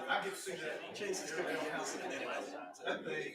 I get to see that thing.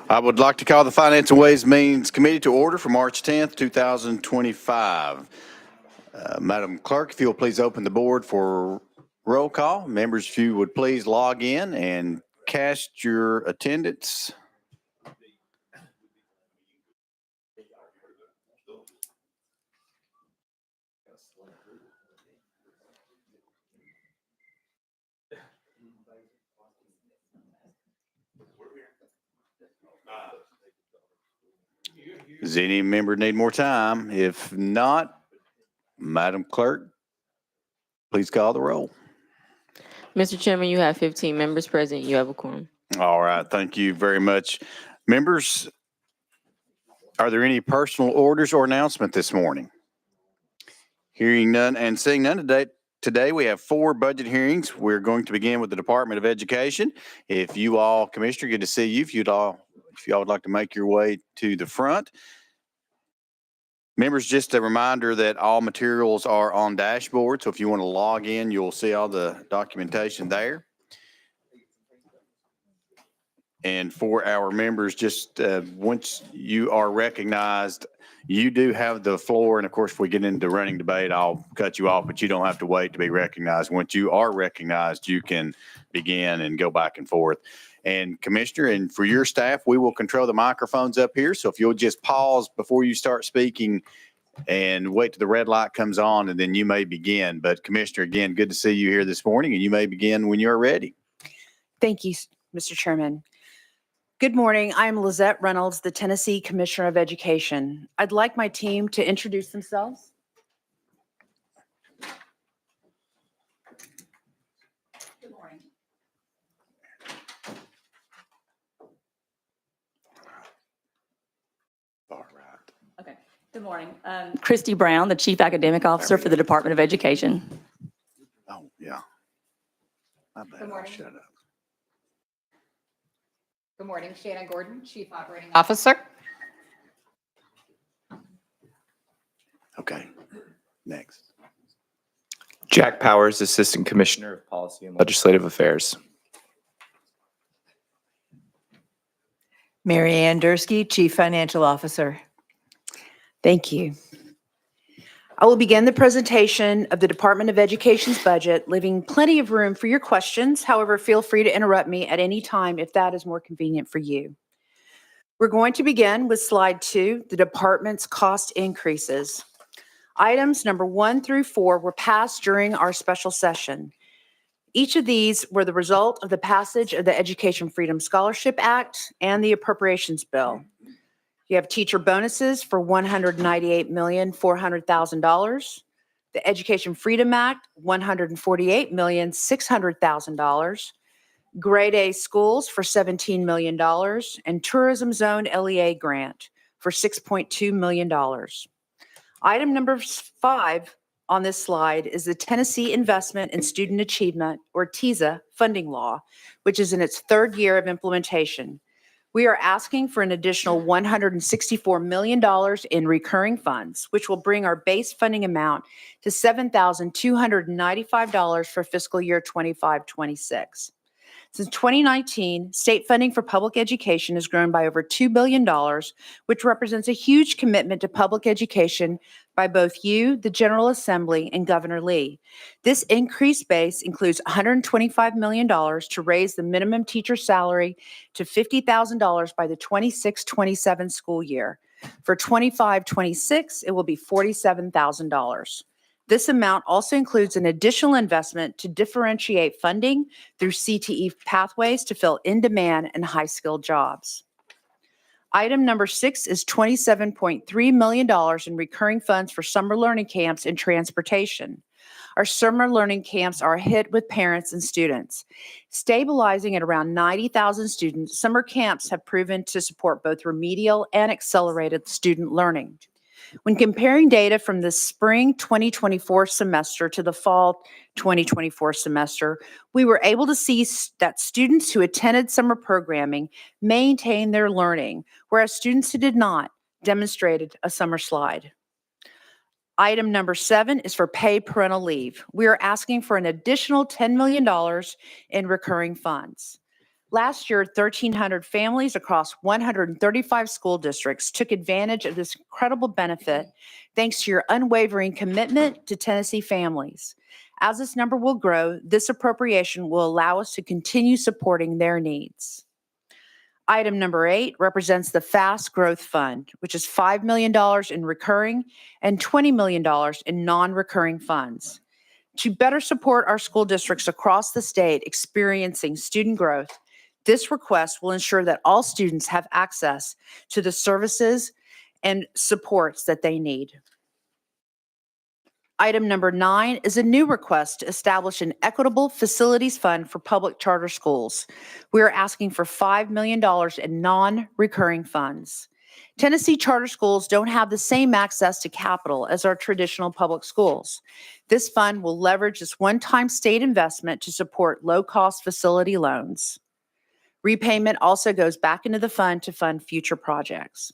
I would like to call the Finance and Ways and Means Committee to order for March 10th, 2025. Madam Clerk, if you'll please open the board for roll call. Members, if you would please log in and cast your attendance. Does any member need more time? If not, Madam Clerk, please call the roll. Mr. Chairman, you have 15 members present. You have a quorum. All right, thank you very much. Members, are there any personal orders or announcement this morning? Hearing none and seeing none today we have 4 budget hearings. We're going to begin with the Department of Education. If you all, Commissioner, good to see you. If y'all would like to make your way to the front. Members, just a reminder that all materials are on dashboard. So if you want to log in, you'll see all the documentation there. And for our members, just once you are recognized, you do have the floor. And of course, if we get into running debate, I'll cut you off, but you don't have to wait to be recognized. Once you are recognized, you can begin and go back and forth. And Commissioner, and for your staff, we will control the microphones up here. So if you'll just pause before you start speaking and wait till the red light comes on, and then you may begin. But Commissioner, again, good to see you here this morning, and you may begin when you're ready. Thank you, Mr. Chairman. Good morning. I'm Lizette Reynolds, the Tennessee Commissioner of Education. I'd like my team to introduce themselves. Good morning. All right. Okay. Good morning. Christy Brown, the Chief Academic Officer for the Department of Education. Oh, yeah. I bet I shut up. Good morning, Shannon Gordon, Chief Operating Officer. Okay, next. Jack Powers, Assistant Commissioner of Policy and Legislative Affairs. Mary Ann Dursky, Chief Financial Officer. Thank you. I will begin the presentation of the Department of Education's budget, leaving plenty of room for your questions. However, feel free to interrupt me at any time if that is more convenient for you. We're going to begin with slide 2, the department's cost increases. Items number 1 through 4 were passed during our special session. Each of these were the result of the passage of the Education Freedom Scholarship Act and the Appropriations Bill. You have teacher bonuses for $198,400,000. The Education Freedom Act, $148,600,000. Grade A schools for $17 million, and Tourism Zone LEA grant for $6.2 million. Item number 5 on this slide is the Tennessee Investment in Student Achievement, or TISA, funding law, which is in its 3rd year of implementation. We are asking for an additional $164 million in recurring funds, which will bring our base funding amount to $7,295 for fiscal year 25-26. Since 2019, state funding for public education has grown by over $2 billion, which represents a huge commitment to public education by both you, the General Assembly, and Governor Lee. This increased base includes $125 million to raise the minimum teacher salary to $50,000 by the 26-27 school year. For 25-26, it will be $47,000. This amount also includes an additional investment to differentiate funding through CTE pathways to fill in-demand and high-skilled jobs. Item number 6 is $27.3 million in recurring funds for summer learning camps and transportation. Our summer learning camps are a hit with parents and students. Stabilizing at around 90,000 students, summer camps have proven to support both remedial and accelerated student learning. When comparing data from the spring 2024 semester to the fall 2024 semester, we were able to see that students who attended summer programming maintained their learning, whereas students who did not demonstrated a summer slide. Item number 7 is for paid parental leave. We are asking for an additional $10 million in recurring funds. Last year, 1,300 families across 135 school districts took advantage of this incredible benefit thanks to your unwavering commitment to Tennessee families. As this number will grow, this appropriation will allow us to continue supporting their needs. Item number 8 represents the Fast Growth Fund, which is $5 million in recurring and $20 million in non-recurring funds. To better support our school districts across the state experiencing student growth, this request will ensure that all students have access to the services and supports that they need. Item number 9 is a new request to establish an equitable facilities fund for public charter schools. We are asking for $5 million in non-recurring funds. Tennessee charter schools don't have the same access to capital as our traditional public schools. This fund will leverage this one-time state investment to support low-cost facility loans. Repayment also goes back into the fund to fund future projects.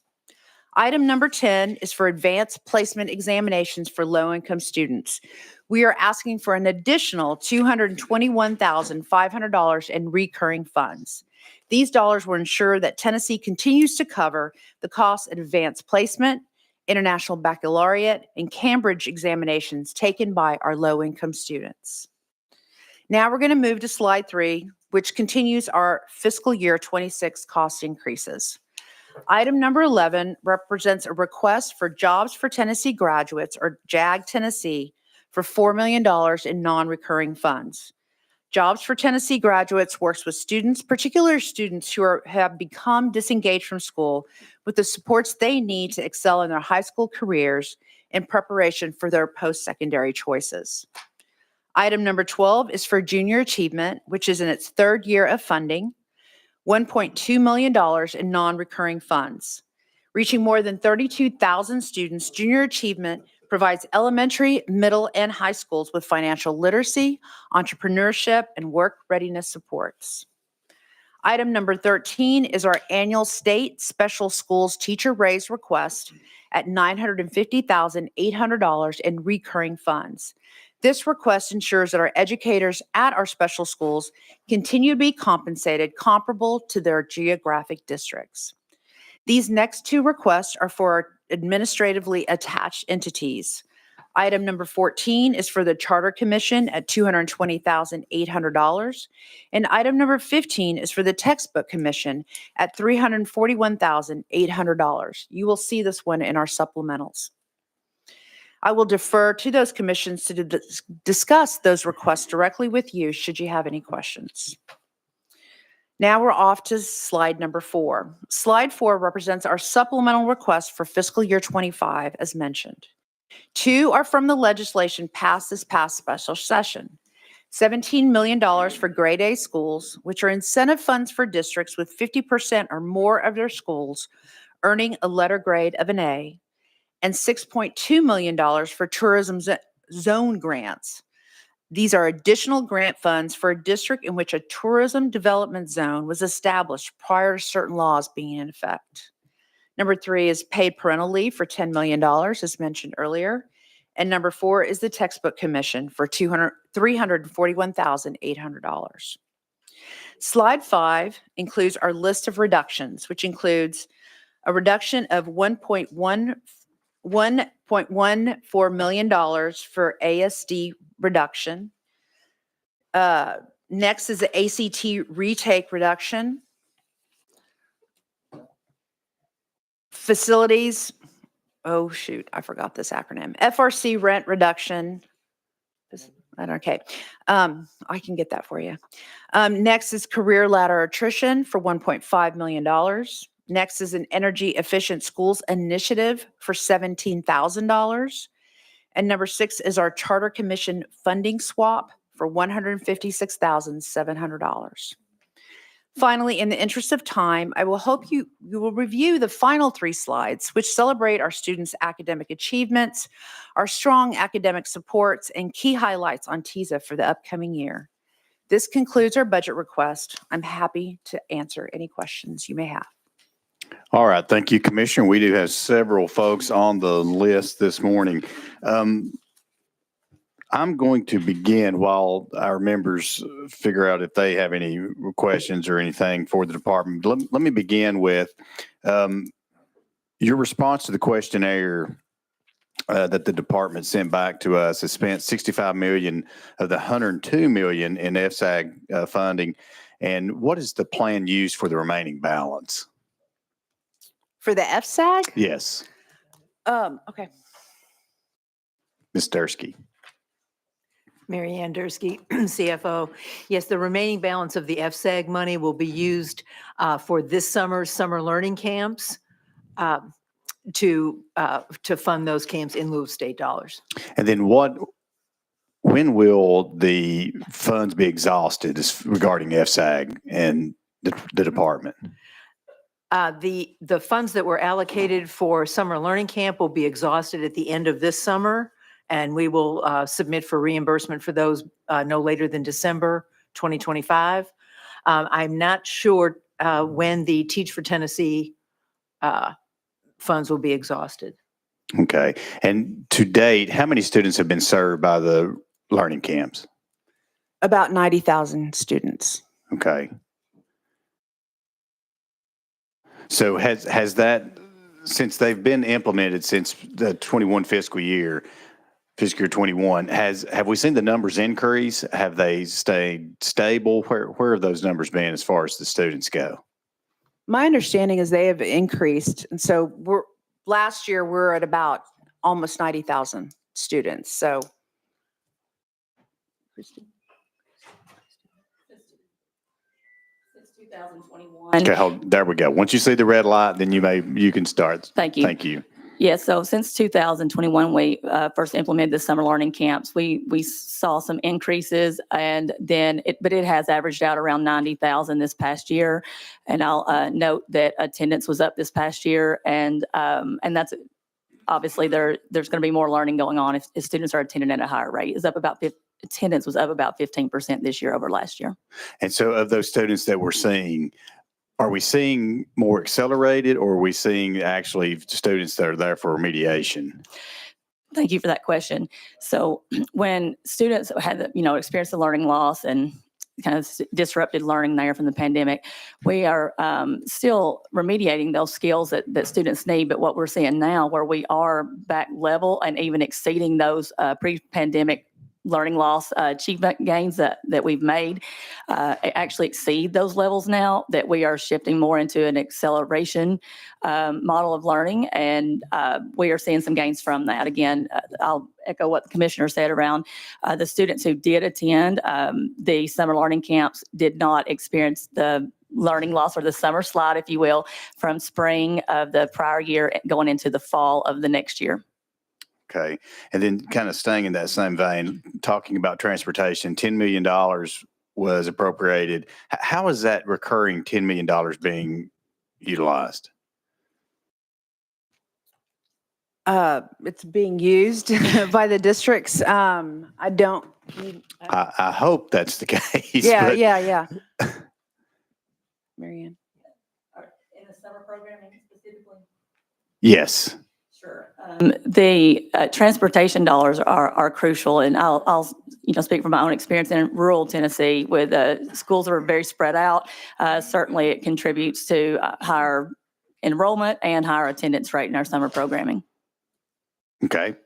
Item number 10 is for advanced placement examinations for low-income students. We are asking for an additional $221,500 in recurring funds. These dollars will ensure that Tennessee continues to cover the costs of advanced placement, international baccalaureate, and Cambridge examinations taken by our low-income students. Now we're going to move to slide 3, which continues our fiscal year 26 cost increases. Item number 11 represents a request for Jobs for Tennessee Graduates, or JAG Tennessee, for $4 million in non-recurring funds. Jobs for Tennessee Graduates works with students, particularly students who have become disengaged from school, with the supports they need to excel in their high school careers in preparation for their post-secondary choices. Item number 12 is for Junior Achievement, which is in its 3rd year of funding, $1.2 million in non-recurring funds. Reaching more than 32,000 students, Junior Achievement provides elementary, middle, and high schools with financial literacy, entrepreneurship, and work readiness supports. Item number 13 is our annual state special schools teacher raise request at $950,800 in recurring funds. This request ensures that our educators at our special schools continue to be compensated comparable to their geographic districts. These next 2 requests are for our administratively attached entities. Item number 14 is for the Charter Commission at $220,800, and item number 15 is for the Textbook Commission at $341,800. You will see this one in our supplementals. I will defer to those commissions to discuss those requests directly with you should you have any questions. Now we're off to slide number 4. Slide 4 represents our supplemental request for fiscal year 25, as mentioned. 2 are from the legislation passed this past special session. $17 million for grade A schools, which are incentive funds for districts with 50% or more of their schools earning a letter grade of an A, and $6.2 million for tourism zone grants. These are additional grant funds for a district in which a tourism development zone was established prior to certain laws being in effect. Number 3 is paid parental leave for $10 million, as mentioned earlier. And number 4 is the textbook commission for $341,800. Slide 5 includes our list of reductions, which includes a reduction of $1.14 million for ASD reduction. Next is the ACT retake reduction. Facilities, oh shoot, I forgot this acronym. FRC rent reduction. Okay, I can get that for you. Next is career ladder attrition for $1.5 million. Next is an energy efficient schools initiative for $17,000. And number 6 is our charter commission funding swap for $156,700. Finally, in the interest of time, I will hope you will review the final 3 slides, which celebrate our students' academic achievements, our strong academic supports, and key highlights on TISA for the upcoming year. This concludes our budget request. I'm happy to answer any questions you may have. All right. Thank you, Commissioner. We do have several folks on the list this morning. I'm going to begin while our members figure out if they have any questions or anything for the department. Let me begin with your response to the questionnaire that the department sent back to us. Has spent $65 million of the $102 million in FSAG funding. And what is the plan used for the remaining balance? For the FSAG? Yes, Okay. Ms. Dursky. Mary Ann Dursky, CFO. Yes, the remaining balance of the FSAG money will be used for this summer's summer learning camps to fund those camps in lieu of state dollars. And then when will the funds be exhausted regarding FSAG and the department? The funds that were allocated for summer learning camp will be exhausted at the end of this summer, and we will submit for reimbursement for those no later than December 2025. I'm not sure when the Teach for Tennessee funds will be exhausted. Okay. And to date, how many students have been served by the learning camps? About 90,000 students. Okay. So has that, since they've been implemented since the 21 fiscal year 21, have we seen the numbers increase? Have they stayed stable? Where have those numbers been as far as the students go? My understanding is they have increased. And so last year we're at about almost 90,000 students. So. Christy? Since 2021. Okay, there we go. Once you see the red light, then you can start. Thank you. Thank you. Yeah, so since 2021, we first implemented the summer learning camps. We saw some increases, and then but it has averaged out around 90,000 this past year. And I'll note that attendance was up this past year, and that's obviously there's going to be more learning going on if students are attending at a higher rate. Attendance was up about 15% this year over last year. And so of those students that we're seeing, are we seeing more accelerated, or are we seeing actually students that are there for remediation? Thank you for that question. So when students had, experienced the learning loss and kind of disrupted learning there from the pandemic, we are still remediating those skills that students need. But what we're seeing now, where we are back level and even exceeding those pre-pandemic learning loss achievement gains that we've made actually exceed those levels now, that we are shifting more into an acceleration model of learning. And we are seeing some gains from that. Again, I'll echo what the commissioner said around the students who did attend the summer learning camps did not experience the learning loss, or the summer slide, if you will, from spring of the prior year going into the fall of the next year. Okay. And then kind of staying in that same vein, talking about transportation, $10 million was appropriated. How is that recurring $10 million being utilized? It's being used by the districts. I don't. I hope that's the case. Yeah, but yeah. Marianne. In the summer programming specifically? Yes. Sure. The transportation dollars are crucial, and I'll speak from my own experience in rural Tennessee with schools that are very spread out. Certainly, it contributes to higher enrollment and higher attendance rate in our summer programming. Okay.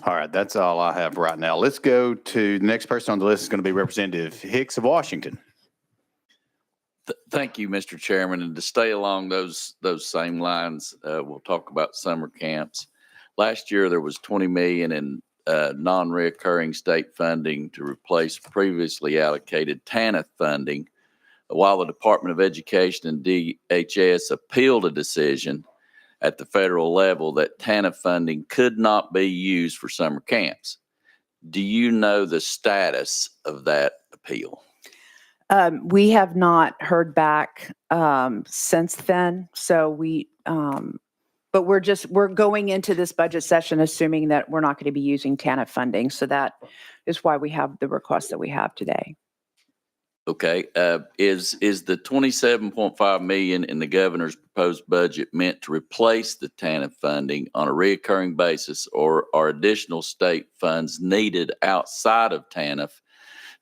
All right. That's all I have right now. Let's go to the next person on the list is going to be Representative Hicks of Washington. Thank you, Mr. Chairman. And to stay along those same lines, we'll talk about summer camps. Last year, there was $20 million in non-reoccurring state funding to replace previously allocated TANF funding. While the Department of Education and DHS appealed a decision at the federal level that TANF funding could not be used for summer camps. Do you know the status of that appeal? We have not heard back since then. So but we're going into this budget session assuming that we're not going to be using TANF funding. So that is why we have the request that we have today. Okay, is the $27.5 million in the governor's proposed budget meant to replace the TANF funding on a recurring basis, or are additional state funds needed outside of TANF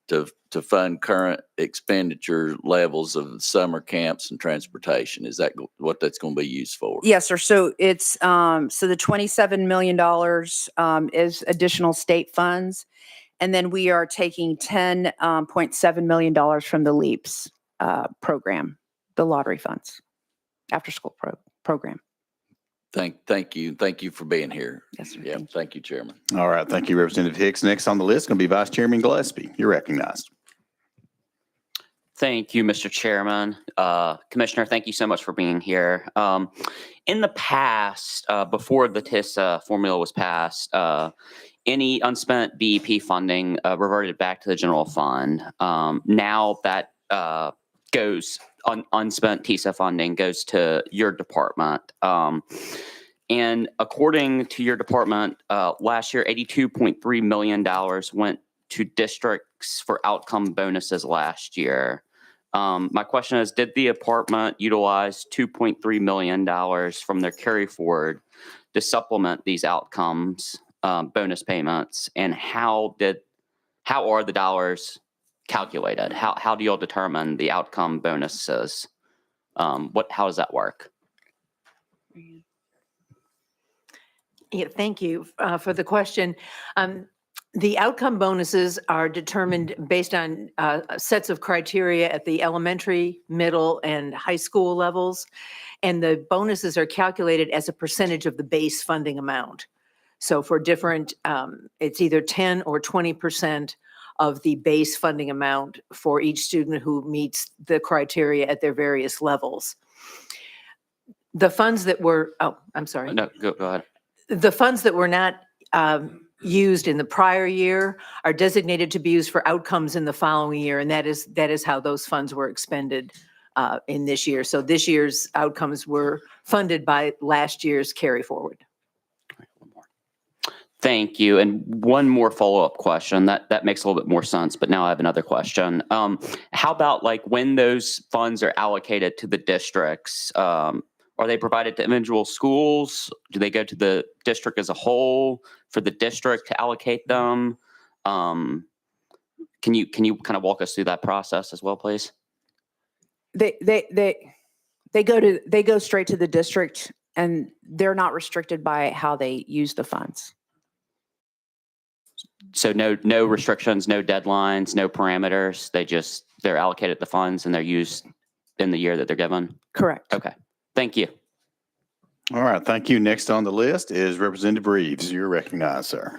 to fund current expenditure levels of summer camps and transportation? Is that what that's going to be used for? Yes, sir. So it's so the $27 million is additional state funds. And then we are taking $10.7 million from the LEAPS program, the lottery funds, after school program. Thank you. Thank you for being here. Yes, sir. Yeah, thank you, Chairman. All right. Thank you, Representative Hicks. Next on the list is going to be Vice Chairman Gillespie. You're recognized. Thank you, Mr. Chairman. Commissioner, thank you so much for being here. In the past, before the TISA formula was passed, any unspent BEP funding reverted back to the general fund. Now that goes unspent TISA funding goes to your department. And according to your department, last year, $82.3 million went to districts for outcome bonuses last year. My question is, did the department utilize $2.3 million from their carry forward to supplement these outcomes bonus payments? And how are the dollars calculated? How do you all determine the outcome bonuses? How does that work? Yeah, thank you for the question. The outcome bonuses are determined based on sets of criteria at the elementary, middle, and high school levels. And the bonuses are calculated as a percentage of the base funding amount. So for different, it's either 10 or 20% of the base funding amount for each student who meets the criteria at their various levels. The funds that were, I'm sorry. No, go ahead. The funds that were not used in the prior year are designated to be used for outcomes in the following year, and that is how those funds were expended in this year. So this year's outcomes were funded by last year's carry forward. Thank you. And one more follow-up question that makes a little bit more sense, but now I have another question. How about like when those funds are allocated to the districts? Are they provided to individual schools? Do they go to the district as a whole for the district to allocate them? Can you kind of walk us through that process as well, please? They go straight to the district, and they're not restricted by how they use the funds. So no restrictions, no deadlines, no parameters. They're allocated the funds and they're used in the year that they're given. Correct. Okay. Thank you. All right, thank you. Next on the list is Representative Reeves. You're recognized, sir.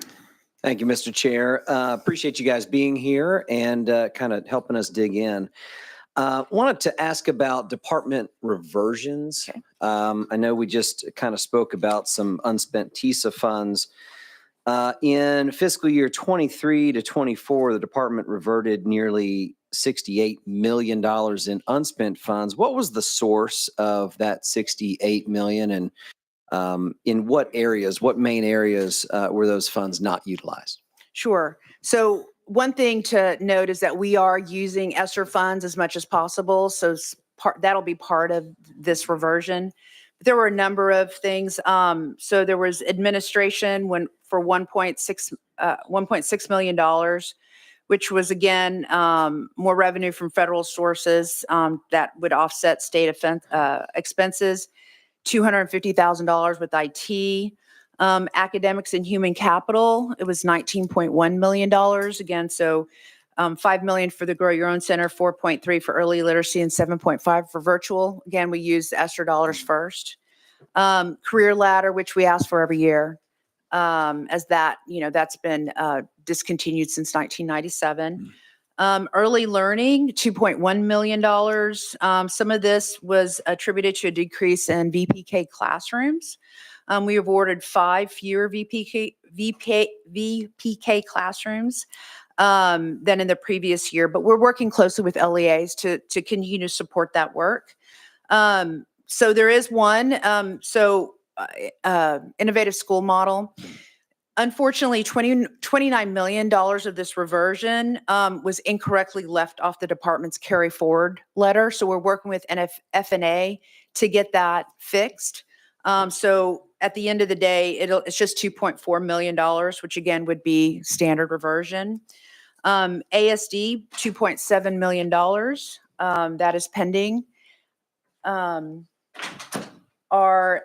Thank you, Mr. Chair. Appreciate you guys being here and kind of helping us dig in. Wanted to ask about department reversions. Okay. I know we just kind of spoke about some unspent TISA funds. In fiscal year 23 to 24, the department reverted nearly $68 million in unspent funds. What was the source of that $68 million, and in what areas, what main areas were those funds not utilized? Sure. So one thing to note is that we are using ESSER funds as much as possible. So that'll be part of this reversion. There were a number of things. So there was administration for $1.6 million, which was again more revenue from federal sources that would offset state expenses. $250,000 with IT. Academics and human capital, it was $19.1 million again. So $5 million for the Grow Your Own Center, 4.3 for early literacy, and 7.5 for virtual. Again, we use the ESSER dollars first. Career Ladder, which we ask for every year, as that, that's been discontinued since 1997. Early learning, $2.1 million. Some of this was attributed to a decrease in VPK classrooms. We awarded 5 fewer VPK classrooms than in the previous year, but we're working closely with LEAs to continue to support that work. So there is one, innovative school model. Unfortunately, $29 million of this reversion was incorrectly left off the department's carry forward letter. So we're working with FNA to get that fixed. So at the end of the day, it's just $2.4 million, which again would be standard reversion. ASD, $2.7 million. That is pending. Our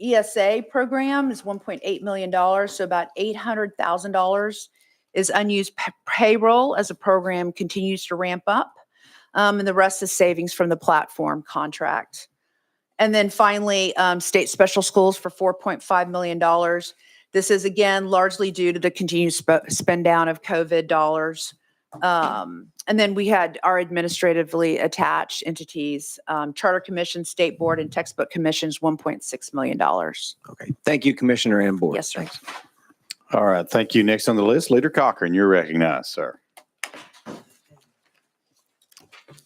ESA program is $1.8 million. So about $800,000 is unused payroll as the program continues to ramp up. And the rest is savings from the platform contract. And then finally, state special schools for $4.5 million. This is again largely due to the continued spend down of COVID dollars. And then we had our administratively attached entities, Charter Commission, State Board, and Textbook Commissions, $1.6 million. Okay. Thank you, Commissioner and Board. Yes, sir. Thanks. All right, thank you. Next on the list, Leader Cochran. You're recognized, sir.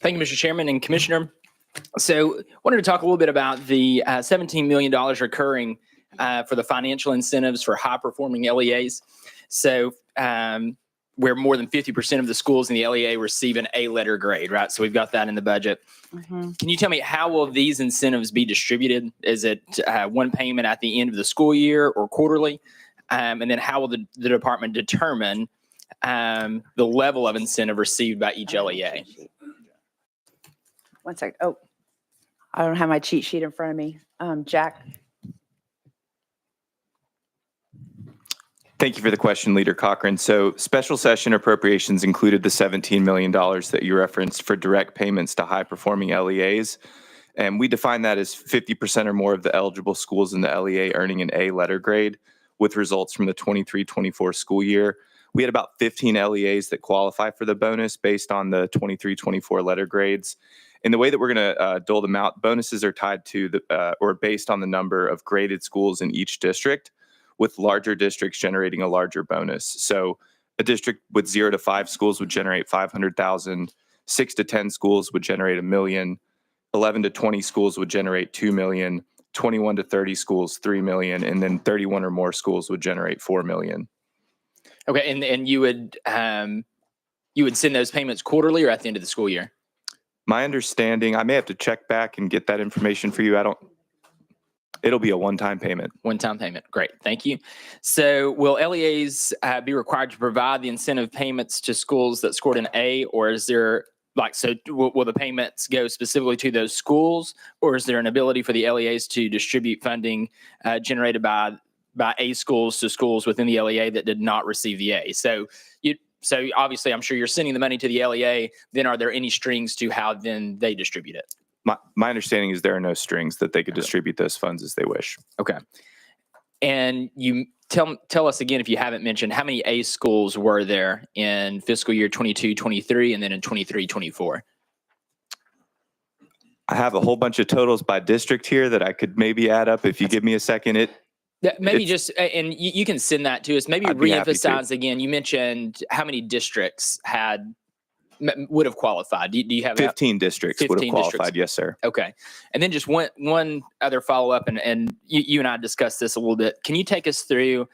Thank you, Mr. Chairman and Commissioner. So wanted to talk a little bit about the $17 million recurring for the financial incentives for high-performing LEAs. So where more than 50% of the schools in the LEA receive an A letter grade, right? So we've got that in the budget. Mm-hmm. Can you tell me how will these incentives be distributed? Is it one payment at the end of the school year or quarterly? And then how will the department determine the level of incentive received by each LEA? One second. Oh, I don't have my cheat sheet in front of me. Jack. Thank you for the question, Leader Cochran. So special session appropriations included the $17 million that you referenced for direct payments to high-performing LEAs. And we define that as 50% or more of the eligible schools in the LEA earning an A letter grade with results from the 23-24 school year. We had about 15 LEAs that qualify for the bonus based on the 23-24 letter grades. And the way that we're going to dole them out, bonuses are tied to or based on the number of graded schools in each district, with larger districts generating a larger bonus. So a district with 0 to 5 schools would generate 500,000, 6 to 10 schools would generate $1 million, 11 to 20 schools would generate $2 million, 21 to 30 schools, $3 million, and then 31 or more schools would generate $4 million. Okay, and you would send those payments quarterly or at the end of the school year? My understanding, I may have to check back and get that information for you. It'll be a one-time payment. One-time payment. Great. Thank you. So will LEAs be required to provide the incentive payments to schools that scored an A, or is there will the payments go specifically to those schools, or is there an ability for the LEAs to distribute funding generated by by A schools to schools within the LEA that did not receive the A. So obviously, I'm sure you're sending the money to the LEA. Then are there any strings to how then they distribute it? My understanding is there are no strings that they could distribute those funds as they wish. Okay. And you tell us again, if you haven't mentioned, how many A schools were there in fiscal year 22-23 and then in 23-24? I have a whole bunch of totals by district here that I could maybe add up if you give me a second. Maybe just, and you can send that to us. Maybe I'd be happy to. reemphasize again. You mentioned how many districts would have qualified. Do you have 15 districts would have 15 qualified. districts. Yes, sir. Okay. And then just one other follow up, and you and I discussed this a little bit. Can you take us through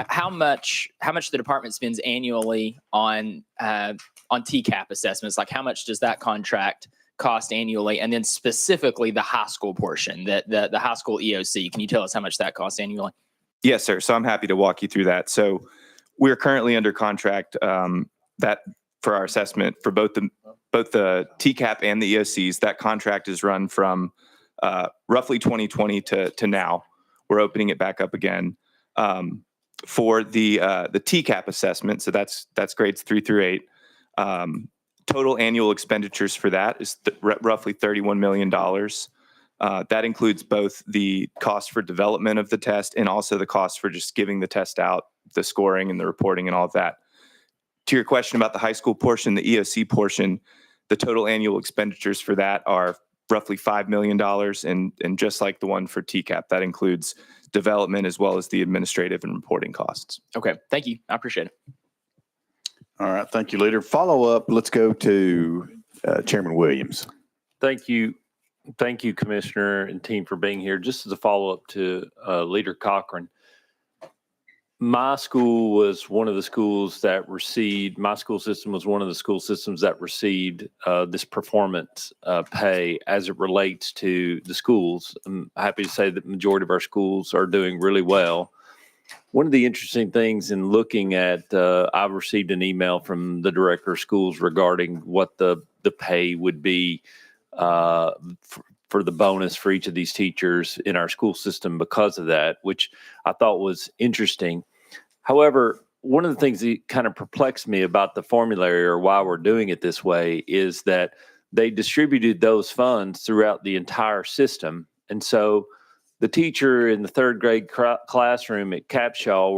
how much the department spends annually on TCAP assessments? Like how much does that contract cost annually? And then specifically the high school portion, the high school EOC. Can you tell us how much that costs annually? Yes, sir. So I'm happy to walk you through that. So we're currently under contract that for our assessment for both the TCAP and the EOCs. That contract is run from roughly 2020 to now. We're opening it back up again for the TCAP assessment. So that's grades 3 through 8. Total annual expenditures for that is roughly $31 million. That includes both the cost for development of the test and also the cost for just giving the test out, the scoring and the reporting and all of that. To your question about the high school portion, the EOC portion, the total annual expenditures for that are roughly $5 million. And just like the one for TCAP, that includes development as well as the administrative and reporting costs. Okay. Thank you. I appreciate it. All right. Thank you, Leader. Follow up. Let's go to Chairman Williams. Thank you. Thank you, Commissioner and team, for being here. Just as a follow-up to Leader Cochran, my school was one of the schools that received, my school system was one of the school systems that received this performance pay as it relates to the schools. I'm happy to say that the majority of our schools are doing really well. One of the interesting things in looking at, I've received an email from the director of schools regarding what the pay would be for the bonus for each of these teachers in our school system because of that, which I thought was interesting. However, one of the things that kind of perplexed me about the formulary or why we're doing it this way is that they distributed those funds throughout the entire system. And so the teacher in the third grade classroom at Capshaw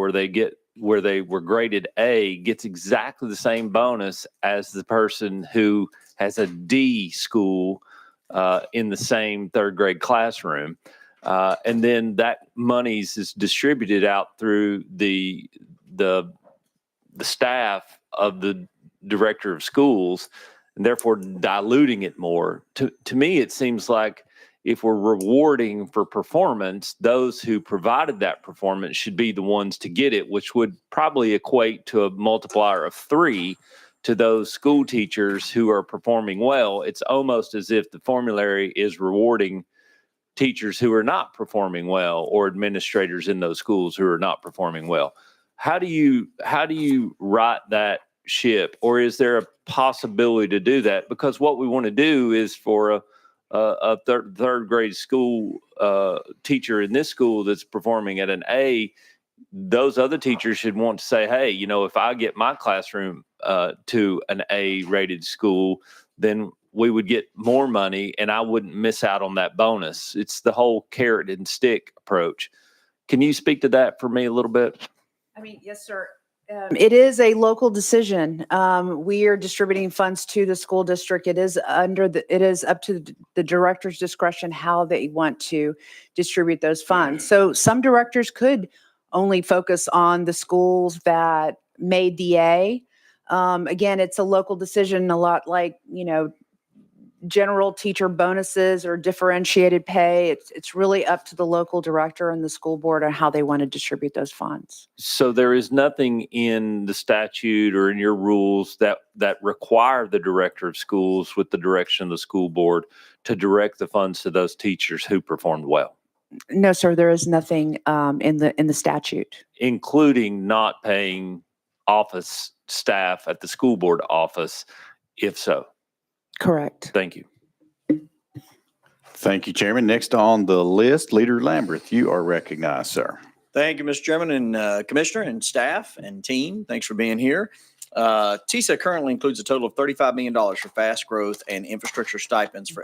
where they were graded A gets exactly the same bonus as the person who has a D school in the same third grade classroom. And then that monies is distributed out through the staff of the director of schools, and therefore diluting it more. To me, it seems like if we're rewarding for performance, those who provided that performance should be the ones to get it, which would probably equate to a multiplier of 3 to those school teachers who are performing well. It's almost as if the formulary is rewarding teachers who are not performing well or administrators in those schools who are not performing well. How do you right that ship, or is there a possibility to do that? Because what we want to do is for a third grade school teacher in this school that's performing at an A, those other teachers should want to say, hey, if I get my classroom to an A rated school, then we would get more money and I wouldn't miss out on that bonus. It's the whole carrot and stick approach. Can you speak to that for me a little bit? Yes, sir. It is a local decision. We are distributing funds to the school district. It is up to the director's discretion how they want to distribute those funds. So some directors could only focus on the schools that made the A. Again, it's a local decision, a lot like, general teacher bonuses or differentiated pay. It's really up to the local director and the school board on how they want to distribute those funds. So there is nothing in the statute or in your rules that require the director of schools, with the direction of the school board, to direct the funds to those teachers who performed well? No, sir, there is nothing in the statute. Including not paying office staff at the school board office, if so? Correct. Thank you. Thank you, Chairman. Next on the list, Leader Lamberth, you are recognized, sir. Thank you, Mr. Chairman and Commissioner and staff and team. Thanks for being here. TISA currently includes a total of $35 million for fast growth and infrastructure stipends for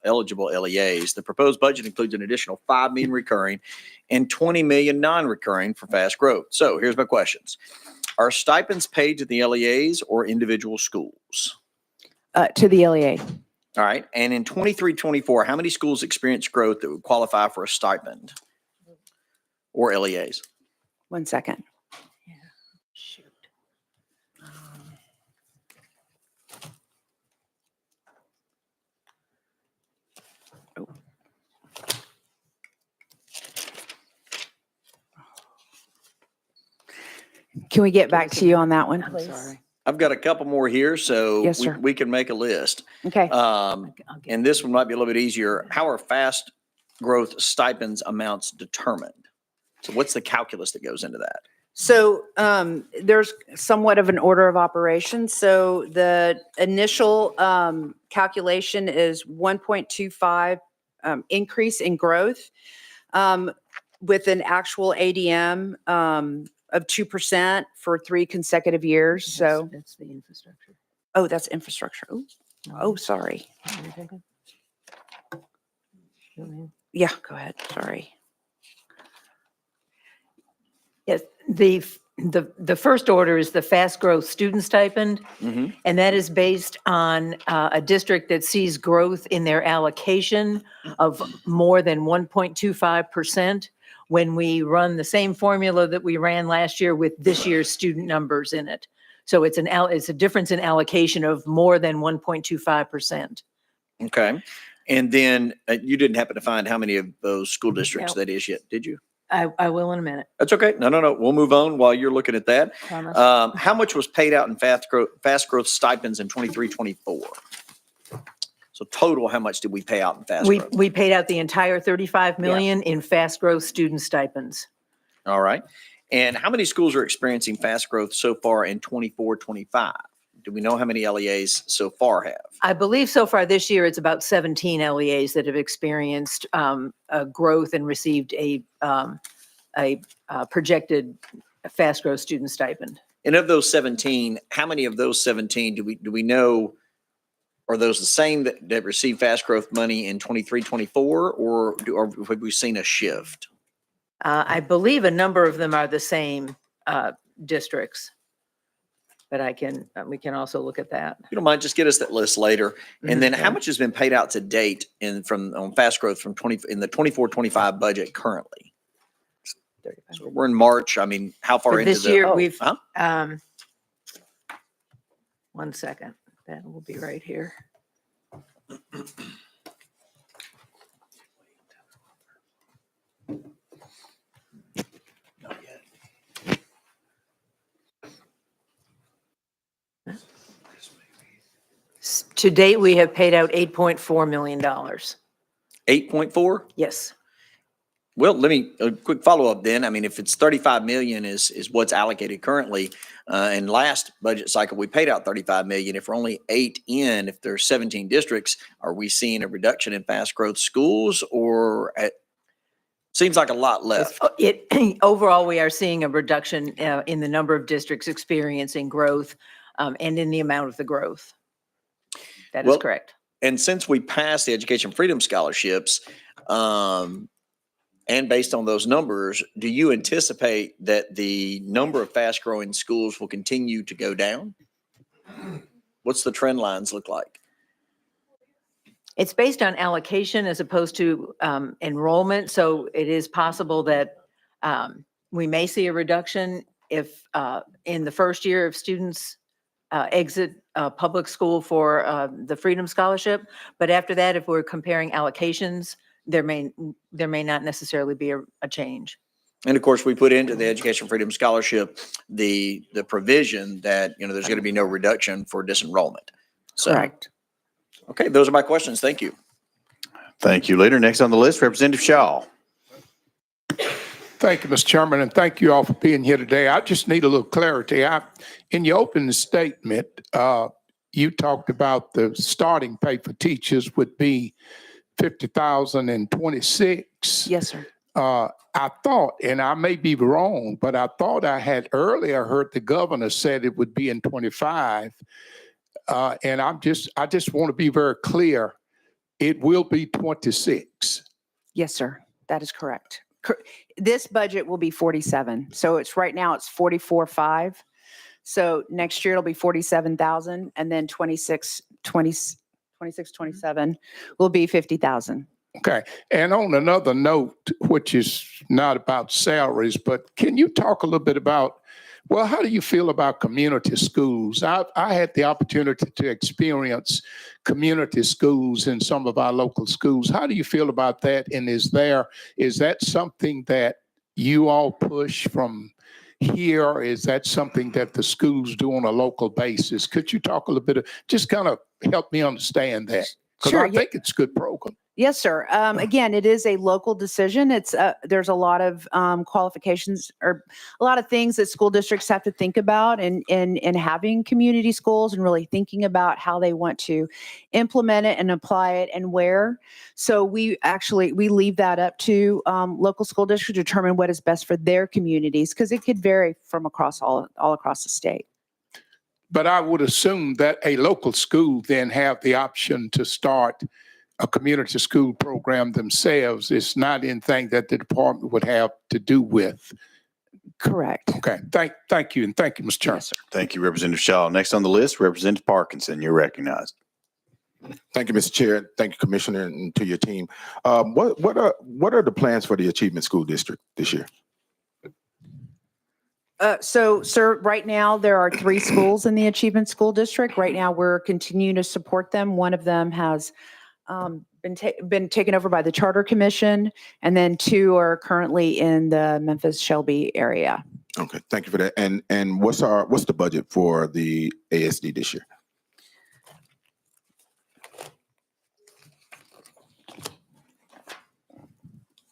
eligible LEAs. The proposed budget includes an additional $5 million recurring and $20 million non-recurring for fast growth. So here's my questions. Are stipends paid to the LEAs or individual schools? To the LEA. All right. And in 23-24, how many schools experienced growth that would qualify for a stipend or LEAs? 1 second. Can we get back to you on that one, I'm please? sorry. I've got a couple more here, so Yes, sir. we can make a list. Okay. And this one might be a little bit easier. How are fast growth stipends amounts determined? So what's the calculus that goes into that? So there's somewhat of an order of operations. So the initial calculation is 1.25 increase in growth with an actual ADM of 2% for 3 consecutive years. So, That's the infrastructure. oh, that's infrastructure. Oh, sorry. Yeah, go ahead. Sorry. Yes, the first order is the fast growth student stipend, Mhm. and that is based on a district that sees growth in their allocation of more than 1.25% when we run the same formula that we ran last year with this year's student numbers in it. So it's a difference in allocation of more than 1.25%. Okay. And then you didn't happen to find how many of those school districts No. that is yet, did you? I will in a minute. That's okay. No. We'll move on while you're looking at that. Promise. How much was paid out in fast growth stipends in 23-24? So total, how much did we pay out in fast growth? We paid out the entire 35 million in fast growth student stipends. All right. And how many schools are experiencing fast growth so far in 24-25? Do we know how many LEAs so far have? I believe so far this year, it's about 17 LEAs that have experienced a growth and received a projected fast growth student stipend. And of those 17, how many of those 17 do we know, are those the same that receive fast growth money in 23-24, or have we seen a shift? I believe a number of them are the same districts. But we can also look at that. If you don't mind, just get us that list later. And then how much has been paid out to date on fast growth in the 24-25 budget currently? So we're in March. I mean, how far For into this year, the? we've, Huh? 1 second, that will be right here. To date, we have paid out $8.4 million. 8.4? Yes. Well, let me, a quick follow-up then. I mean, if it's 35 million is what's allocated currently, and last budget cycle, we paid out 35 million. If we're only 8 in, if there's 17 districts, are we seeing a reduction in fast growth schools, or seems like a lot left? Overall, we are seeing a reduction in the number of districts experiencing growth and in the amount of the growth. That is Well, correct. And since we passed the Education Freedom Scholarships, and based on those numbers, do you anticipate that the number of fast-growing schools will continue to go down? What's the trend lines look like? It's based on allocation as opposed to enrollment. So it is possible that we may see a reduction if in the first year of students exit public school for the Freedom Scholarship. But after that, if we're comparing allocations, there may not necessarily be a change. And of course, we put into the Education Freedom Scholarship the provision that, there's going to be no reduction for disenrollment. So, Correct. okay, those are my questions. Thank you. Thank you, Leader. Next on the list, Representative Shaw. Thank you, Mr. Chairman, and thank you all for being here today. I just need a little clarity. In your opening statement, you talked about the starting pay for teachers would be $50,026. Yes, sir. I thought, and I may be wrong, but I thought I had earlier heard the governor said it would be in 25. And I just want to be very clear. It will be 26. Yes, sir. That is correct. This budget will be 47. So it's right now it's 44.5. So next year it'll be 47,000 and then 26, 27 will be 50,000. Okay. And on another note, which is not about salaries, but can you talk a little bit about, well, how do you feel about community schools? I had the opportunity to experience community schools in some of our local schools. How do you feel about that? And is that something that you all push from here? Or is that something that the schools do on a local basis? Could you talk a little bit, just kind of help me understand that? Because Sure, I think it's a good program. Yes, sir. Again, it is a local decision. It's there's a lot of qualifications or a lot of things that school districts have to think about in having community schools and really thinking about how they want to implement it and apply it and where. So we leave that up to local school districts to determine what is best for their communities because it could vary from all across the state. But I would assume that a local school then have the option to start a community school program themselves. It's not anything that the department would have to do with. Correct. Okay. Thank you. And thank you, Mr. Chairman. Yes, sir. Thank you, Representative Shaw. Next on the list, Representative Parkinson. You're recognized. Thank you, Mr. Chair. Thank you, Commissioner, and to your team. What are the plans for the Achievement School District this year? So, sir, right now there are 3 schools in the Achievement School District. Right now we're continuing to support them. One of them has been taken over by the Charter Commission, and then 2 are currently in the Memphis Shelby area. Okay, thank you for that. And what's the budget for the ASD this year?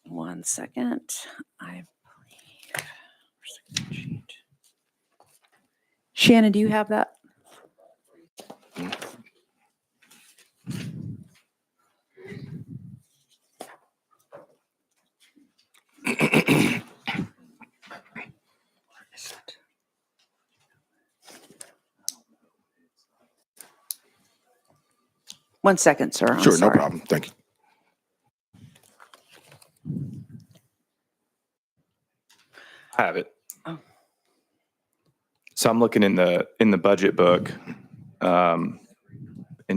One second. Shannon, do you have that? One second, sir. I'm Sure, no sorry. problem. Thank you. I have it. Oh. So I'm looking in the budget book, and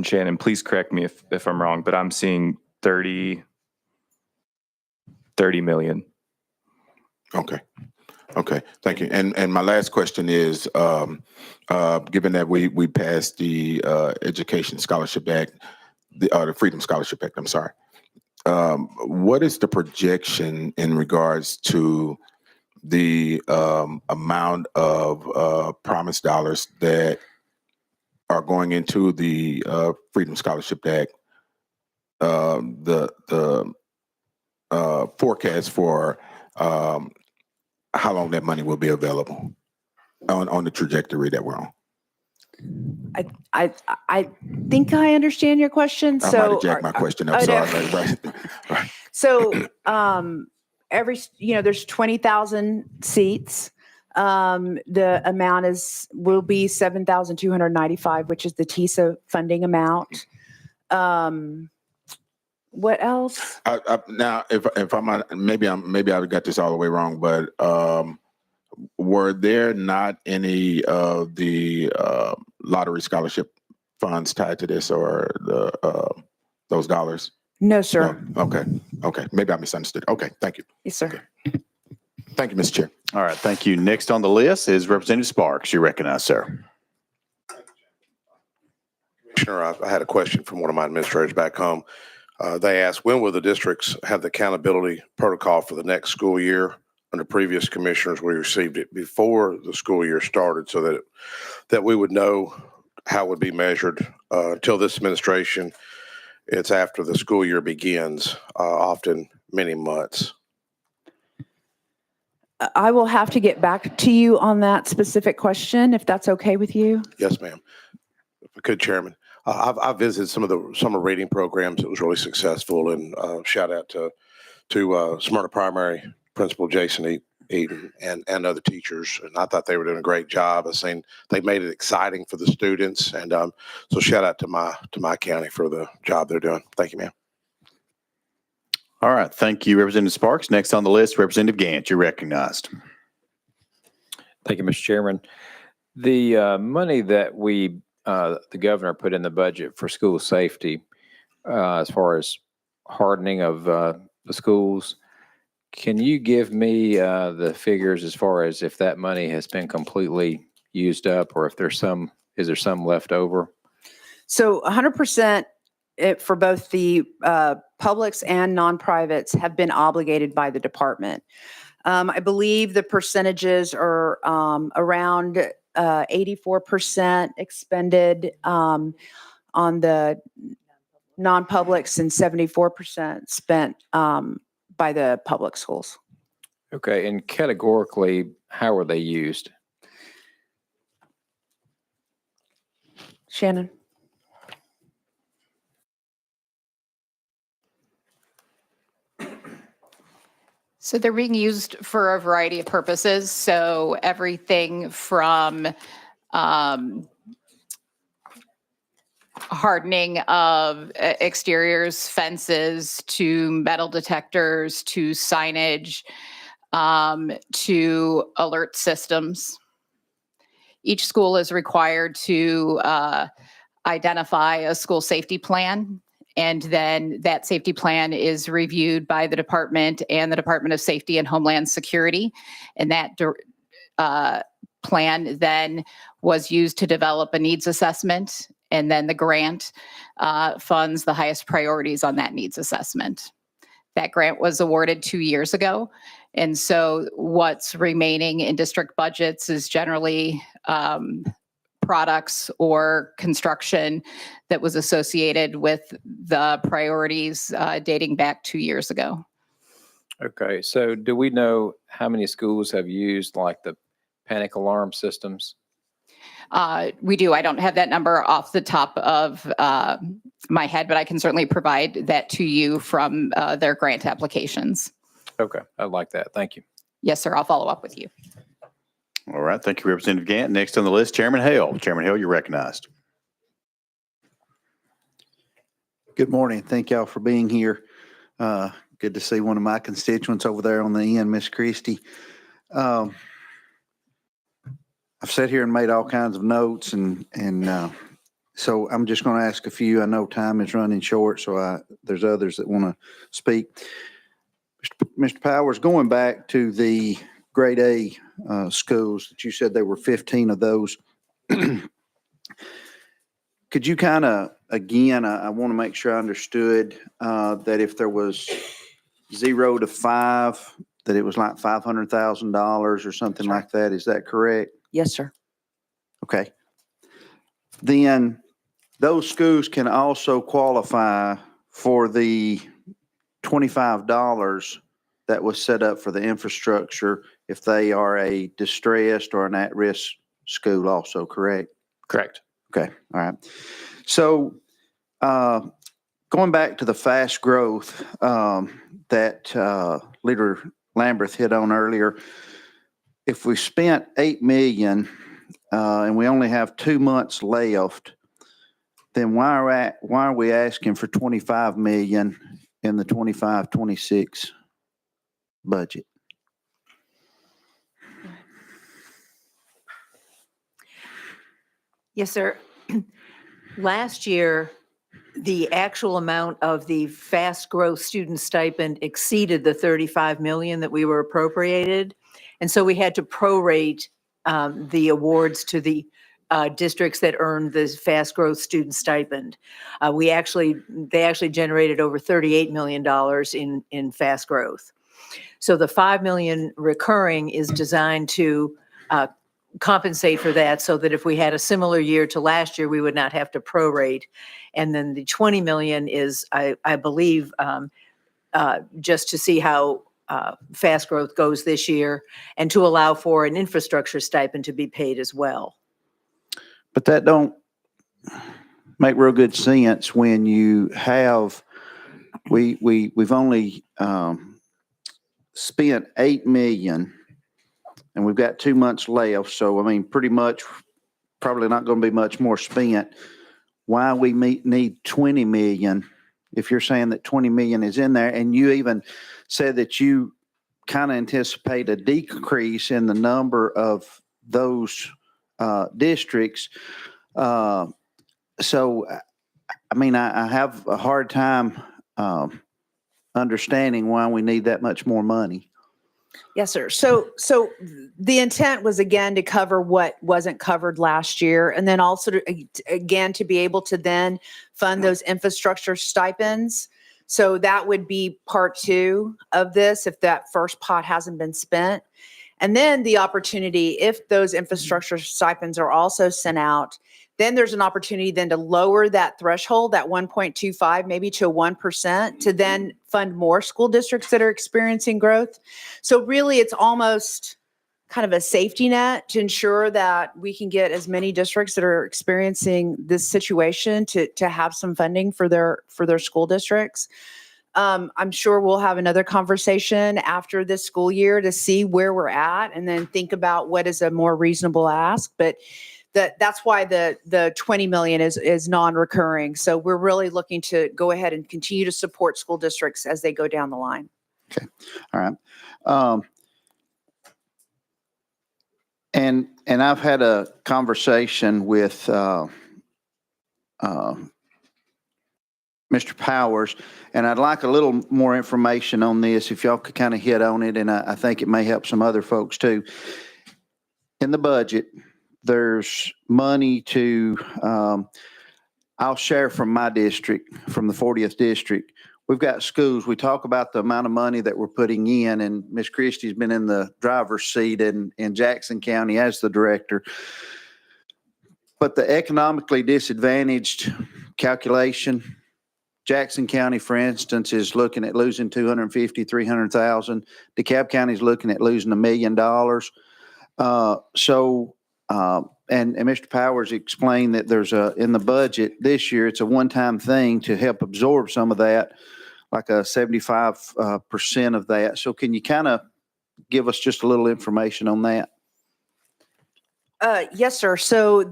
Shannon, please correct me if I'm wrong, but I'm seeing 30 million. Okay. Okay, thank you. And my last question is, given that we passed the Education Scholarship Act, the Freedom Scholarship Act, I'm sorry. What is the projection in regards to the amount of promised dollars that are going into the Freedom Scholarship Act? The forecast for how long that money will be available on the trajectory that we're on. I think I understand your question. I might have jacked my question up. Right. So there's 20,000 seats. The amount will be 7,295, which is the TISA funding amount. What else? Now, if I'm maybe I've got this all the way wrong, but were there not any of the lottery scholarship funds tied to this, or those dollars? No, sir. No? Okay. Maybe I misunderstood. Okay, thank you. Yes, sir. Okay. Thank you, Mr. Chair. All right, thank you. Next on the list is Representative Sparks. You recognize, sir. Commissioner, I had a question from one of my administrators back home. They asked, when will the districts have the accountability protocol for the next school year? Under previous commissioners, we received it before the school year started so that we would know how it would be measured. Until this administration, it's after the school year begins, often many months. I will have to get back to you on that specific question, if that's okay with you. Yes, ma'am. If I could, Chairman. I've visited some of the summer reading programs. It was really successful, and shout out to to Smyrna Primary Principal Jason Eden and other teachers. And I thought they were doing a great job of saying they made it exciting for the students. And so shout out to my county for the job they're doing. Thank you, ma'am. All right. Thank you, Representative Sparks. Next on the list, Representative Gant, you're recognized. Thank you, Mr. Chairman. The money that the governor put in the budget for school safety, as far as hardening of the schools, can you give me the figures as far as if that money has been completely used up, or if is there some left over? So 100% for both the publics and non-privates have been obligated by the department. I believe the percentages are around 84% expended on the non-publics and 74% spent by the public schools. Okay, and categorically, how are they used? Shannon? So they're being used for a variety of purposes. So everything from hardening of exteriors, fences, to metal detectors, to signage, to alert systems. Each school is required to identify a school safety plan, and then that safety plan is reviewed by the department and the Department of Safety and Homeland Security. And that plan then was used to develop a needs assessment, and then the grant funds the highest priorities on that needs assessment. That grant was awarded 2 years ago. And so what's remaining in district budgets is generally products or construction that was associated with the priorities dating back 2 years ago. Okay, so do we know how many schools have used like the panic alarm systems? We do. I don't have that number off the top of my head, but I can certainly provide that to you from their grant applications. Okay, I'd like that. Thank you. Yes, sir. I'll follow up with you. All right. Thank you, Representative Gant. Next on the list, Chairman Hale. Chairman Hale, you're recognized. Good morning. Thank y'all for being here. Good to see one of my constituents over there on the end, Miss Christie. I've sat here and made all kinds of notes, and so I'm just going to ask a few. I know time is running short, so there's others that want to speak. Mr. Powers, going back to the grade A schools that you said there were 15 of those, could you kind of, again, I want to make sure I understood that if there was 0 to 5, that it was like $500,000 or something like that. Is that correct? Yes, sir. Okay. Then those schools can also qualify for the $25 that was set up for the infrastructure if they are a distressed or an at-risk school also, correct? Correct. Okay. All right. So going back to the fast growth that Leader Lamberth hit on earlier, if we spent $8 million and we only have 2 months left, then why are we asking for $25 million in the 25-26 budget? Yes, sir. Last year, the actual amount of the fast growth student stipend exceeded the 35 million that we were appropriated. And so we had to prorate the awards to the districts that earned the fast growth student stipend. They actually generated over $38 million in fast growth. So the 5 million recurring is designed to compensate for that, so that if we had a similar year to last year, we would not have to prorate. And then the 20 million is, I believe, just to see how fast growth goes this year, and to allow for an infrastructure stipend to be paid as well. But that don't make real good sense when you have, we've only spent 8 million and we've got 2 months left, so I mean, pretty much, probably not going to be much more spent. Why we need 20 million, if you're saying that 20 million is in there, and you even said that you kind of anticipate a decrease in the number of those districts. So, I mean, I have a hard time understanding why we need that much more money. Yes, sir. So the intent was again to cover what wasn't covered last year, and then also again to be able to then fund those infrastructure stipends. So that would be part 2 of this if that first pot hasn't been spent. And then the opportunity, if those infrastructure stipends are also sent out, then there's an opportunity then to lower that threshold, that 1.25, maybe to 1%, to then fund more school districts that are experiencing growth. So really, it's almost kind of a safety net to ensure that we can get as many districts that are experiencing this situation to have some funding for their school districts. I'm sure we'll have another conversation after this school year to see where we're at and then think about what is a more reasonable ask. But that's why the 20 million is non-recurring. So we're really looking to go ahead and continue to support school districts as they go down the line. Okay. All right. And I've had a conversation with Mr. Powers, and I'd like a little more information on this, if y'all could kind of hit on it, and I think it may help some other folks too. In the budget, there's money to, I'll share from my district, from the 40th district. We've got schools. We talk about the amount of money that we're putting in, and Ms. Christie's been in the driver's seat in Jackson County as the director. But the economically disadvantaged calculation, Jackson County, for instance, is looking at losing 250, 300,000. DeKalb County is looking at losing $1 million. And Mr. Powers explained that there's in the budget this year, it's a one-time thing to help absorb some of that, like a 75% of that. So can you kind of give us just a little information on that? Yes, sir. So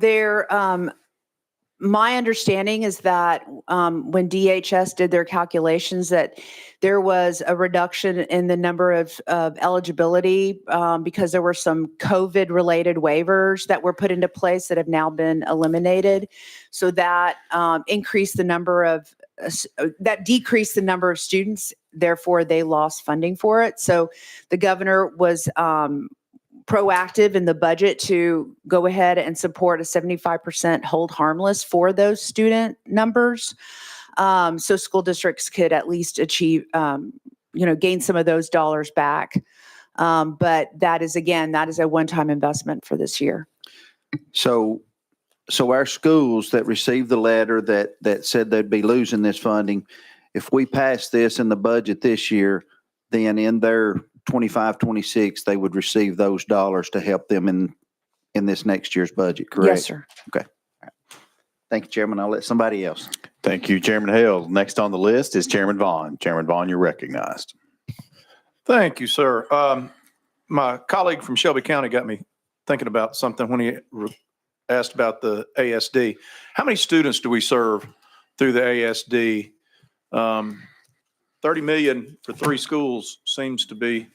my understanding is that when DHS did their calculations, that there was a reduction in the number of eligibility because there were some COVID-related waivers that were put into place that have now been eliminated. So that decreased the number of students. Therefore, they lost funding for it. So the governor was proactive in the budget to go ahead and support a 75% hold harmless for those student numbers. So school districts could at least achieve, gain some of those dollars back. But that is a one-time investment for this year. So our schools that received the letter that said they'd be losing this funding, if we pass this in the budget this year, then in their 25, 26, they would receive those dollars to help them in this next year's budget, correct? Yes, sir. Okay. All right. Thank you, Chairman. I'll let somebody else. Thank you, Chairman Hill. Next on the list is Chairman Vaughn. Chairman Vaughn, you're recognized. Thank you, sir. My colleague from Shelby County got me thinking about something when he asked about the ASD. How many students do we serve through the ASD? 30 million for 3 schools seems to be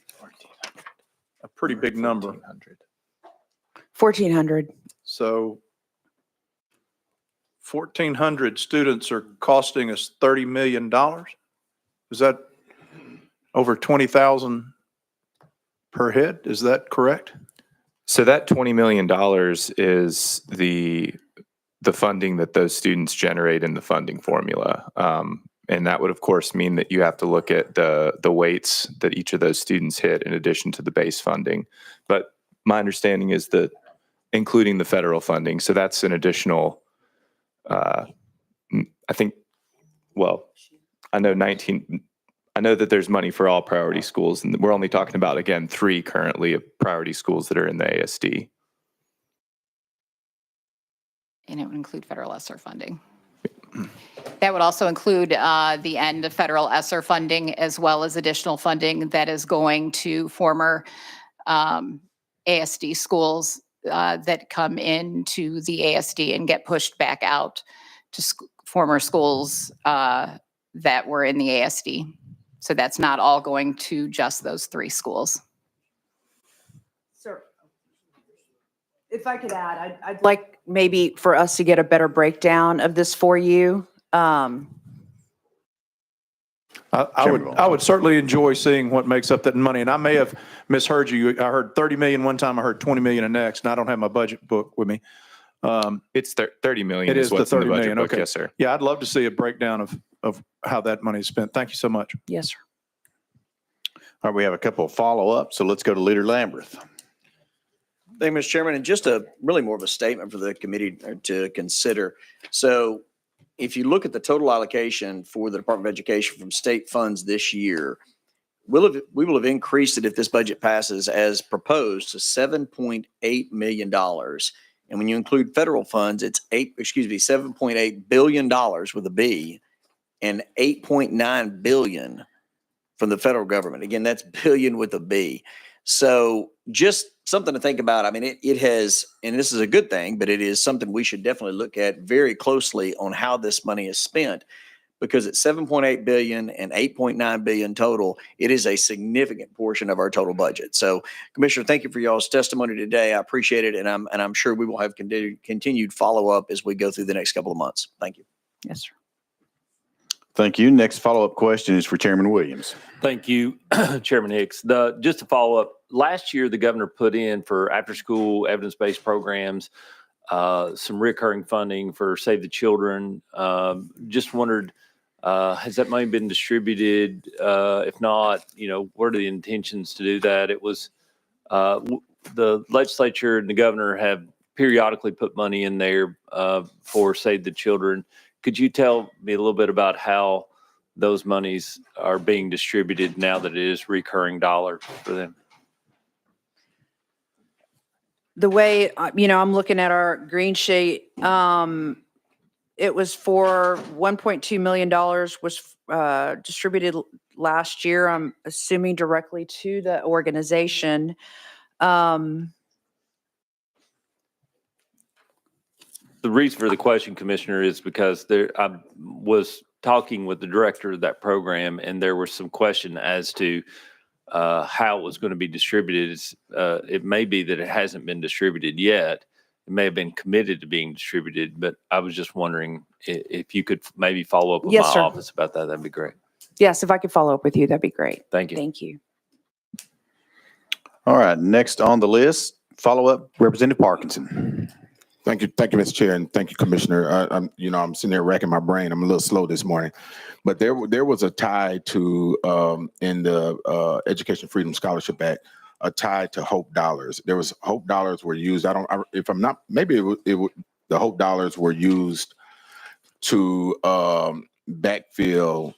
a pretty big number. 1,400. So 1,400 students are costing us $30 million. Is that over 20,000 per head? Is that correct? So that $20 million is the funding that those students generate in the funding formula. And that would, of course, mean that you have to look at the weights that each of those students hit in addition to the base funding. But my understanding is that including the federal funding, so that's an additional, I know that there's money for all priority schools, and we're only talking about, again, 3 currently of priority schools that are in the ASD. And it would include federal ESSER funding. That would also include the end of federal ESSER funding as well as additional funding that is going to former ASD schools that come into the ASD and get pushed back out to former schools that were in the ASD. So that's not all going to just those 3 schools. Sir, if I could add, I'd like maybe for us to get a better breakdown of this for you. I would certainly enjoy seeing what makes up that money. And I may have misheard you. I heard 30 million one time. I heard 20 million the next, and I don't have my budget book with me. It's 30 million It is is the what's in the 30 budget million. book. Okay. Yes, sir. Yeah, I'd love to see a breakdown of how that money is spent. Thank you so much. Yes, sir. All right, we have a couple of follow-ups, so let's go to Leader Lamberth. Thank you, Mr. Chairman. And just really more of a statement for the committee to consider. So if you look at the total allocation for the Department of Education from state funds this year, we will have increased it if this budget passes as proposed to $7.8 million. And when you include federal funds, it's $7.8 billion with a B and $8.9 billion from the federal government. Again, that's billion with a B. So just something to think about. I mean, it has, and this is a good thing, but it is something we should definitely look at very closely on how this money is spent, because it's 7.8 billion and 8.9 billion total. It is a significant portion of our total budget. So, Commissioner, thank you for y'all's testimony today. I appreciate it, and I'm sure we will have continued follow-up as we go through the next couple of months. Thank you. Yes, sir. Thank you. Next follow-up question is for Chairman Williams. Thank you, Chairman Hicks. Just to follow up, last year the governor put in for after-school evidence-based programs some recurring funding for Save the Children. Just wondered, has that money been distributed? If not, what are the intentions to do that? It was the legislature and the governor have periodically put money in there for Save the Children. Could you tell me a little bit about how those monies are being distributed now that it is recurring dollar for them? The way, I'm looking at our green sheet, it was for $1.2 million was distributed last year. I'm assuming directly to the organization. The reason for the question, Commissioner, is because I was talking with the director of that program, and there was some question as to how it was going to be distributed. It may be that it hasn't been distributed yet. It may have been committed to being distributed, but I was just wondering if you could maybe follow up with Yes, my sir. office about that. That'd be great. Yes, if I could follow up with you, that'd be great. Thank you. Thank you. All right, next on the list, follow-up, Representative Parkinson. Thank you, Mr. Chair, and thank you, Commissioner. I'm sitting there racking my brain. I'm a little slow this morning, but there was a tie to in the Education Freedom Scholarship Act, a tie to Hope Dollars. There was Hope Dollars were used. If I'm not, maybe the Hope Dollars were used to backfill,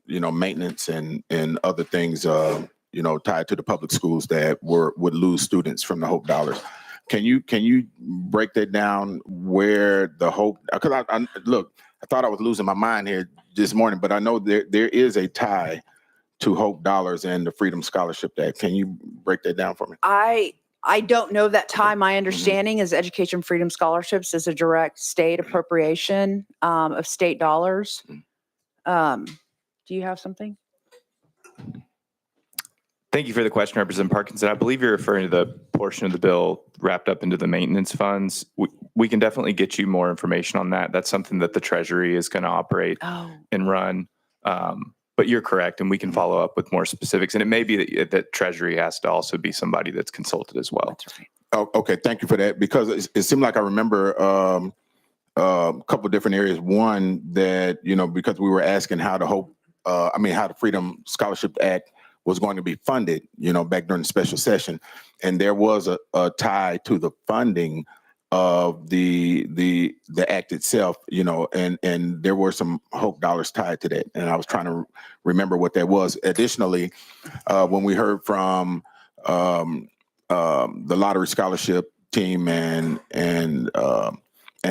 maintenance and other things, tied to the public schools that would lose students from the Hope Dollars. Can you break that down where the hope? Because I thought I was losing my mind here this morning, but I know there is a tie to Hope Dollars and the Freedom Scholarship Act. Can you break that down for me? I don't know that tie. My understanding is Education Freedom Scholarships is a direct state appropriation of state dollars. Do you have something? Thank you for the question, Representative Parkinson. I believe you're referring to the portion of the bill wrapped up into the maintenance funds. We can definitely get you more information on that. That's something that the Treasury is going to operate and run. But you're correct, and we can follow up with more specifics. And it may be that Treasury has to also be somebody that's consulted as well. That's right. Oh, okay, thank you for that. Because it seemed like I remember a couple of different areas. One that because we were asking how the Freedom Scholarship Act was going to be funded, back during the special session, and there was a tie to the funding of the act itself, and there were some Hope Dollars tied to that, and I was trying to remember what that was. Additionally, when we heard from the lottery scholarship team and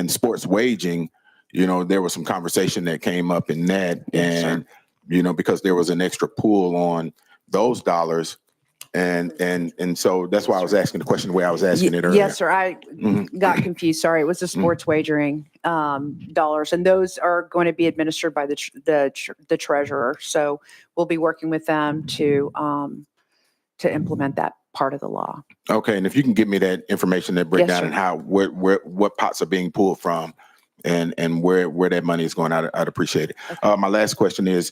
sports waging, there was some conversation that came up in that, Yes, sir. and because there was an extra pool on those dollars, and so that's why I was asking the question the way I was asking it earlier. Yes, sir. I Mhm. got confused. Sorry. It was the sports wagering dollars, and those are going to be administered by the treasurer. So we'll be working with them to implement that part of the law. Okay, and if you can give me that information, that breakdown, sir. and how what pots are being pulled from, and where that money is going, I'd appreciate it. My last question is,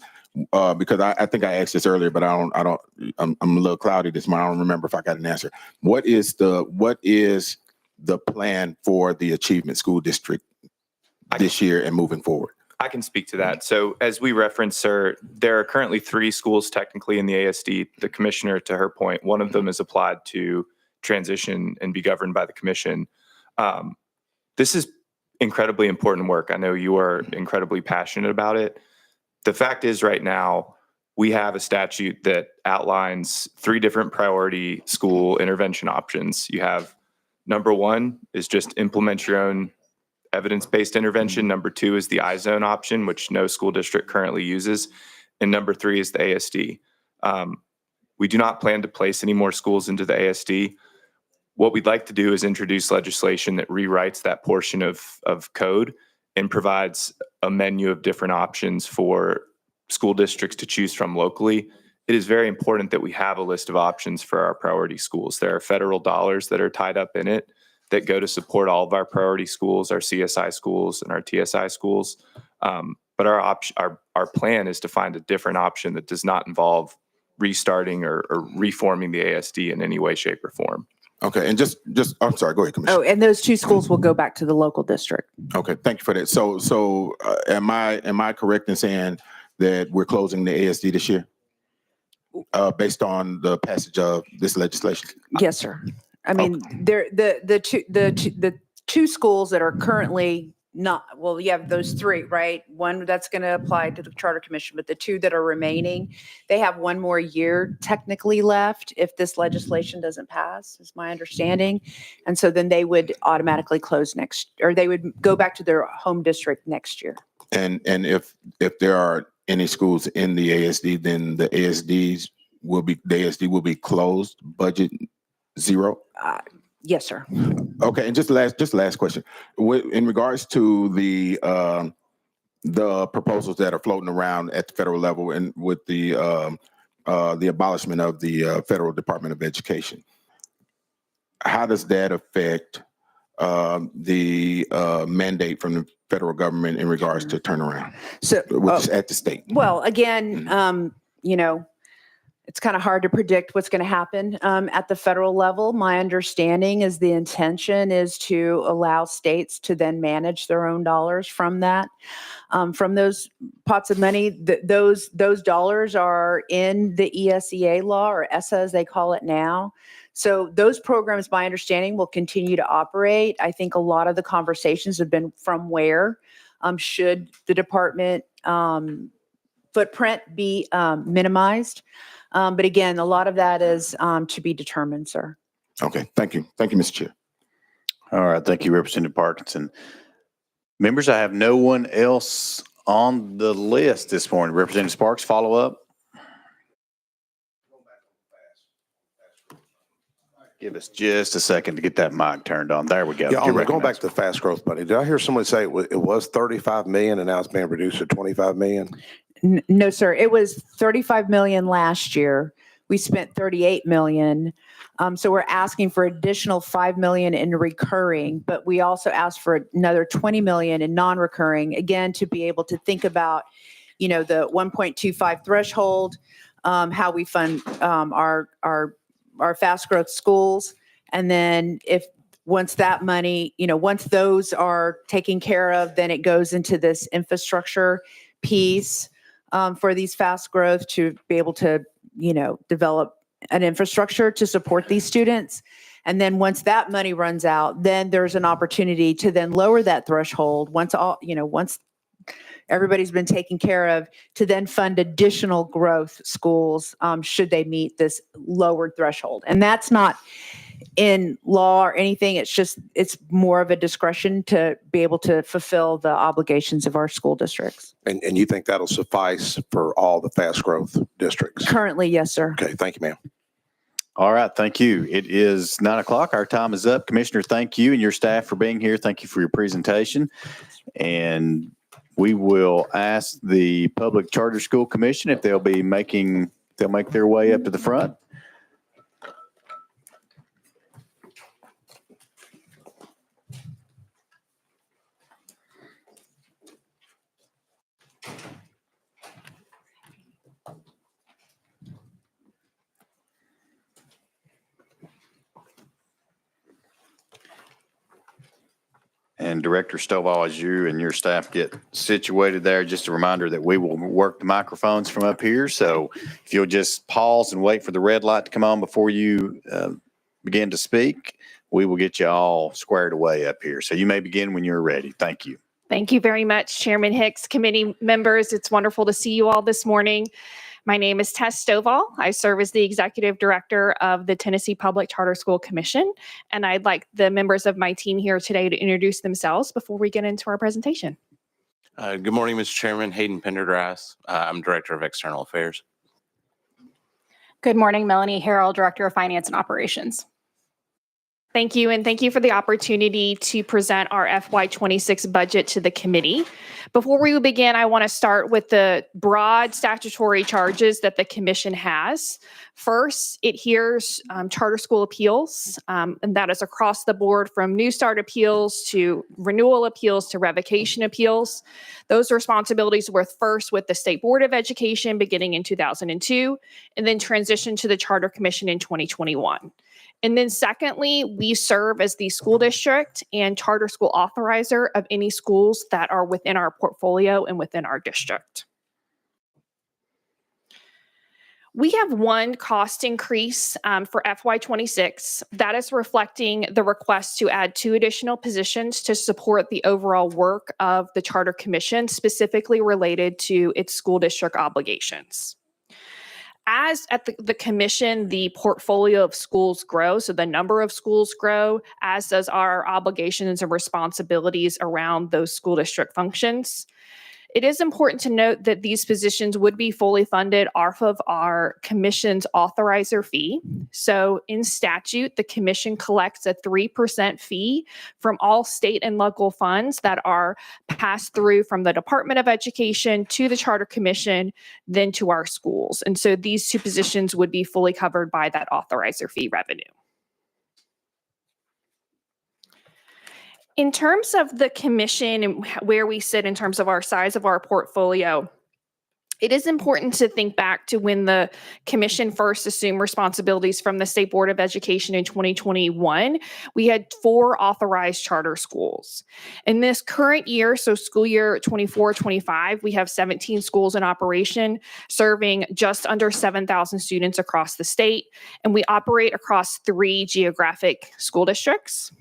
because I think I asked this earlier, but I'm a little cloudy this morning. I don't remember if I got an answer. What is the plan for the Achievement School District this year and moving forward? I can speak to that. So as we referenced, sir, there are currently 3 schools technically in the ASD. The commissioner, to her point, one of them is applied to transition and be governed by the commission. This is incredibly important work. I know you are incredibly passionate about it. The fact is right now, we have a statute that outlines 3 different priority school intervention options. You have number 1 is just implement your own evidence-based intervention. Number 2 is the iZone option, which no school district currently uses. And number 3 is the ASD. We do not plan to place any more schools into the ASD. What we'd like to do is introduce legislation that rewrites that portion of code and provides a menu of different options for school districts to choose from locally. It is very important that we have a list of options for our priority schools. There are federal dollars that are tied up in it that go to support all of our priority schools, our CSI schools, and our TSI schools. But our plan is to find a different option that does not involve restarting or reforming the ASD in any way, shape, or form. Okay, and just I'm sorry. Go ahead, Commissioner. Oh, and those 2 schools will go back to the local district. Okay, thank you for that. So am I correct in saying that we're closing the ASD this year, based on the passage of this legislation? Yes, sir. I mean, the 2 schools that are currently not, well, you have those 3, right? One that's going to apply to the Charter Commission, but the 2 that are remaining, they have 1 more year technically left if this legislation doesn't pass, is my understanding. And so then they would automatically close or they would go back to their home district next year. And if there are any schools in the ASD, then the ASD will be closed, budget 0? Yes, sir. Okay, and just last question. In regards to the proposals that are floating around at the federal level and with the abolishment of the Federal Department of Education, how does that affect the mandate from the federal government in regards to turnaround, which is at the state? Well, again, it's kind of hard to predict what's going to happen at the federal level. My understanding is the intention is to allow states to then manage their own dollars from that, from those pots of money. Those dollars are in the ESEA law, or ESSA as they call it now. So those programs, my understanding, will continue to operate. I think a lot of the conversations have been from where should the department footprint be minimized. But again, a lot of that is to be determined, sir. Okay, thank you. Thank you, Mr. Chair. All right, thank you, Representative Parkinson. Members, I have no one else on the list this morning. Representative Sparks, follow up. Give us just a second to get that mic turned on. There we go. Yeah, You're going back recognized. to the fast growth money, did I hear somebody say it was 35 million and now it's being reduced to 25 million? No, sir. It was 35 million last year. We spent 38 million. So we're asking for additional 5 million in recurring, but we also asked for another 20 million in non-recurring, again, to be able to think about, the 1.25 threshold, how we fund our fast growth schools. And then once that money, once those are taken care of, then it goes into this infrastructure piece for these fast growth to be able to, develop an infrastructure to support these students. And then once that money runs out, then there's an opportunity to then lower that threshold once everybody's been taken care of, to then fund additional growth schools should they meet this lowered threshold. And that's not, in law or anything. It's more of a discretion to be able to fulfill the obligations of our school districts. And you think that'll suffice for all the fast growth districts? Currently, yes, sir. Okay, thank you, ma'am. All right, thank you. It is 9:00. Our time is up. Commissioner, thank you and your staff for being here. Thank you for your presentation. And we will ask the Public Charter School Commission if they'll make their way up to the front. And Director Stovall, as you and your staff get situated there, just a reminder that we will work the microphones from up here. So if you'll just pause and wait for the red light to come on before you begin to speak, we will get you all squared away up here. So you may begin when you're ready. Thank you. Thank you very much, Chairman Hicks, committee members. It's wonderful to see you all this morning. My name is Tess Stovall. I serve as the Executive Director of the Tennessee Public Charter School Commission, and I'd like the members of my team here today to introduce themselves before we get into our presentation. Good morning, Mr. Chairman. Hayden Pendergrass. I'm Director of External Affairs. Good morning, Melanie Harrell, Director of Finance and Operations. Thank you, and thank you for the opportunity to present our FY26 budget to the committee. Before we begin, I want to start with the broad statutory charges that the commission has. First, it hears charter school appeals, and that is across the board from new start appeals to renewal appeals to revocation appeals. Those responsibilities were first with the State Board of Education beginning in 2002, and then transitioned to the Charter Commission in 2021. And then secondly, we serve as the school district and charter school authorizer of any schools that are within our portfolio and within our district. We have one cost increase for FY26. That is reflecting the request to add 2 additional positions to support the overall work of the Charter Commission, specifically related to its school district obligations. As at the commission, the portfolio of schools grow, so the number of schools grow, as does our obligations and responsibilities around those school district functions. It is important to note that these positions would be fully funded off of our commission's authorizer fee. So in statute, the commission collects a 3% fee from all state and local funds that are passed through from the Department of Education to the Charter Commission, then to our schools. And so these 2 positions would be fully covered by that authorizer fee revenue. In terms of the commission and where we sit in terms of our size of our portfolio, it is important to think back to when the commission first assumed responsibilities from the State Board of Education in 2021. We had 4 authorized charter schools. In this current year, so school year 24-25, we have 17 schools in operation, serving just under 7,000 students across the state, and we operate across 3 geographic school districts.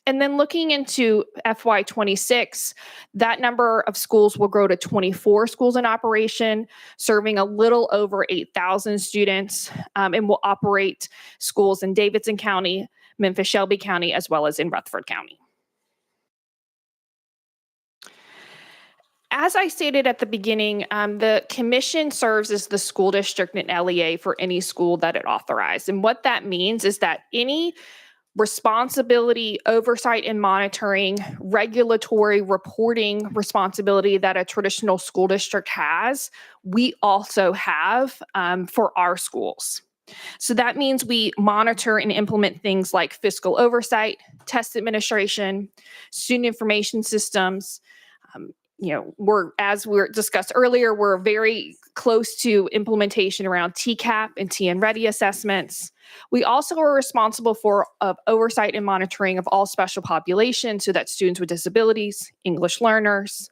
And then looking into FY26, that number of schools will grow to 24 schools in operation, serving a little over 8,000 students, and will operate schools in Davidson County, Memphis-Shelby County, as well as in Rutherford County. As I stated at the beginning, the commission serves as the school district and LEA for any school that it authorized. And what that means is that any responsibility, oversight, and monitoring, regulatory reporting responsibility that a traditional school district has, we also have for our schools. So that means we monitor and implement things like fiscal oversight, test administration, student information systems. As we discussed earlier, we're very close to implementation around TCAP and TN Ready assessments. We also are responsible for oversight and monitoring of all special populations, so that's students with disabilities, English learners,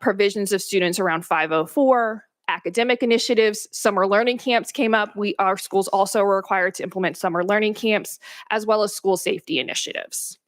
provisions of students around 504, academic initiatives. Summer learning camps came up. Our schools also are required to implement summer learning camps, as well as school safety initiatives.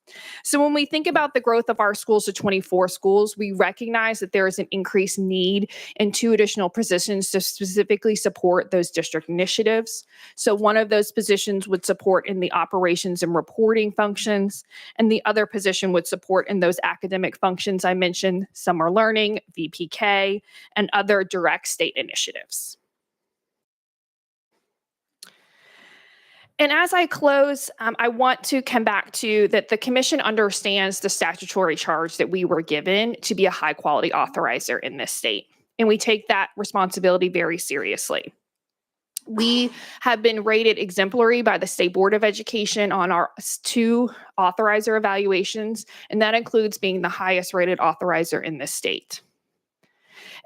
So when we think about the growth of our schools to 24 schools, we recognize that there is an increased need in 2 additional positions to specifically support those district initiatives. So one of those positions would support in the operations and reporting functions, and the other position would support in those academic functions I mentioned, summer learning, VPK, and other direct state initiatives. And as I close, I want to come back to that the commission understands the statutory charge that we were given to be a high quality authorizer in this state. And we take that responsibility very seriously. We have been rated exemplary by the State Board of Education on our 2 authorizer evaluations, and that includes being the highest rated authorizer in this state.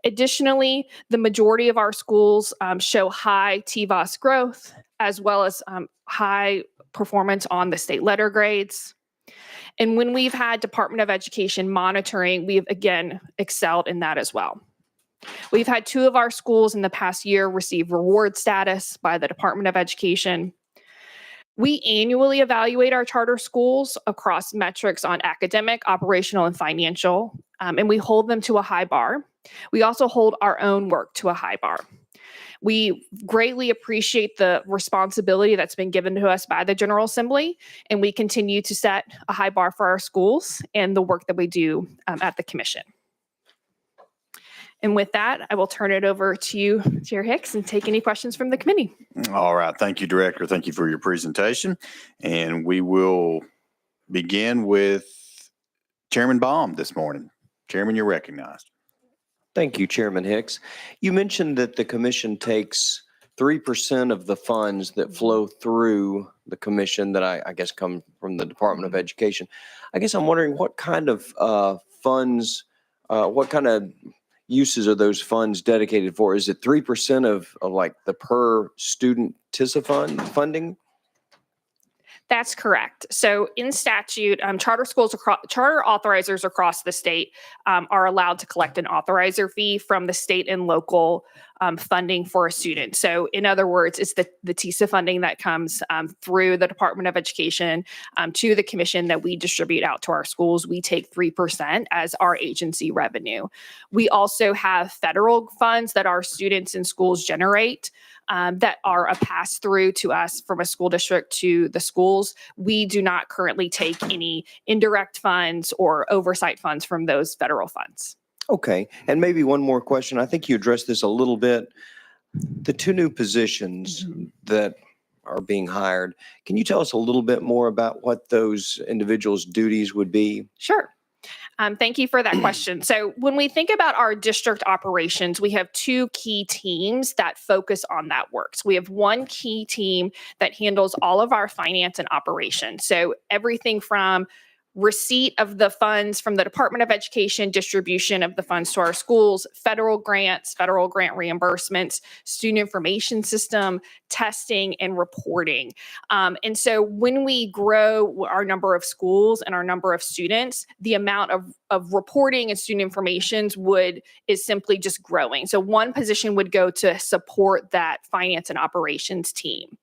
Additionally, the majority of our schools show high TVOS growth, as well as high performance on the state letter grades. And when we've had Department of Education monitoring, we've again excelled in that as well. We've had 2 of our schools in the past year receive reward status by the Department of Education. We annually evaluate our charter schools across metrics on academic, operational, and financial, and we hold them to a high bar. We also hold our own work to a high bar. We greatly appreciate the responsibility that's been given to us by the General Assembly, and we continue to set a high bar for our schools and the work that we do at the Commission. And with that, I will turn it over to you, Chair Hicks, and take any questions from the committee. All right. Thank you, Director. Thank you for your presentation. And we will begin with Chairman Baum this morning. Chairman, you're recognized. Thank you, Chairman Hicks. You mentioned that the commission takes 3% of the funds that flow through the commission that I guess come from the Department of Education. I guess I'm wondering what kind of funds, what kind of uses are those funds dedicated for? Is it 3% of like the per student TISA funding? That's correct. So in statute, charter schools, charter authorizers across the state are allowed to collect an authorizer fee from the state and local funding for a student. So in other words, it's the TISA funding that comes through the Department of Education to the commission that we distribute out to our schools. We take 3% as our agency revenue. We also have federal funds that our students and schools generate that are a pass through to us from a school district to the schools. We do not currently take any indirect funds or oversight funds from those federal funds. Okay. And maybe one more question. I think you addressed this a little bit. The 2 new positions that are being hired, can you tell us a little bit more about what those individuals' duties would be? Sure. Thank you for that question. So when we think about our district operations, we have 2 key teams that focus on that work. So we have one key team that handles all of our finance and operations. So everything from receipt of the funds from the Department of Education, distribution of the funds to our schools, federal grants, federal grant reimbursements, student information system, testing, and reporting. And so when we grow our number of schools and our number of students, the amount of reporting and student information is simply just growing. So one position would go to support that finance and operations team.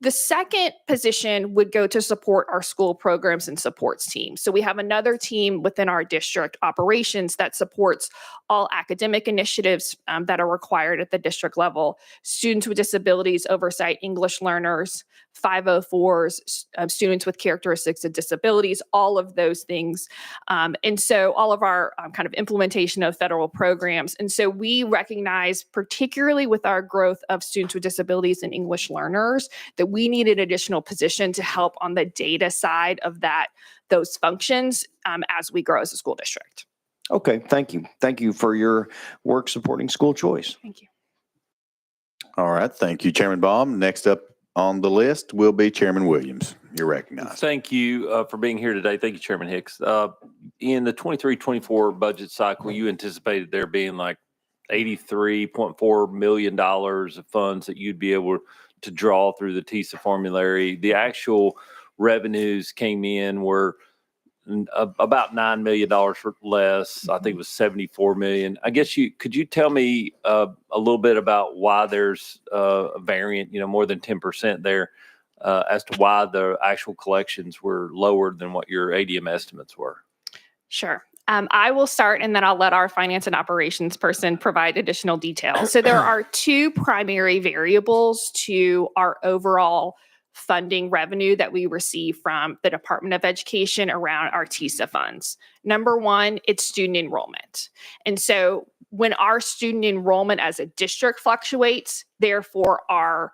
The second position would go to support our school programs and supports team. So we have another team within our district operations that supports all academic initiatives that are required at the district level, students with disabilities oversight, English learners, 504s, students with characteristics of disabilities, all of those things. And so all of our kind of implementation of federal programs. And so we recognize, particularly with our growth of students with disabilities and English learners, that we need an additional position to help on the data side of those functions as we grow as a school district. Okay, thank you. Thank you for your work supporting school choice. Thank you. All right. Thank you, Chairman Baum. Next up on the list will be Chairman Williams. You're recognized. Thank you for being here today. Thank you, Chairman Hicks. In the 23-24 budget cycle, you anticipated there being like $83.4 million of funds that you'd be able to draw through the TISA formulary. The actual revenues came in were about $9 million less. I think it was $74 million. I guess could you tell me a little bit about why there's a variant, more than 10% there? as to why the actual collections were lower than what your ADM estimates were. Sure. I will start and then I'll let our finance and operations person provide additional details. So there are two primary variables to our overall funding revenue that we receive from the Department of Education around our TISA funds. Number one, it's student enrollment. And so when our student enrollment as a district fluctuates, therefore our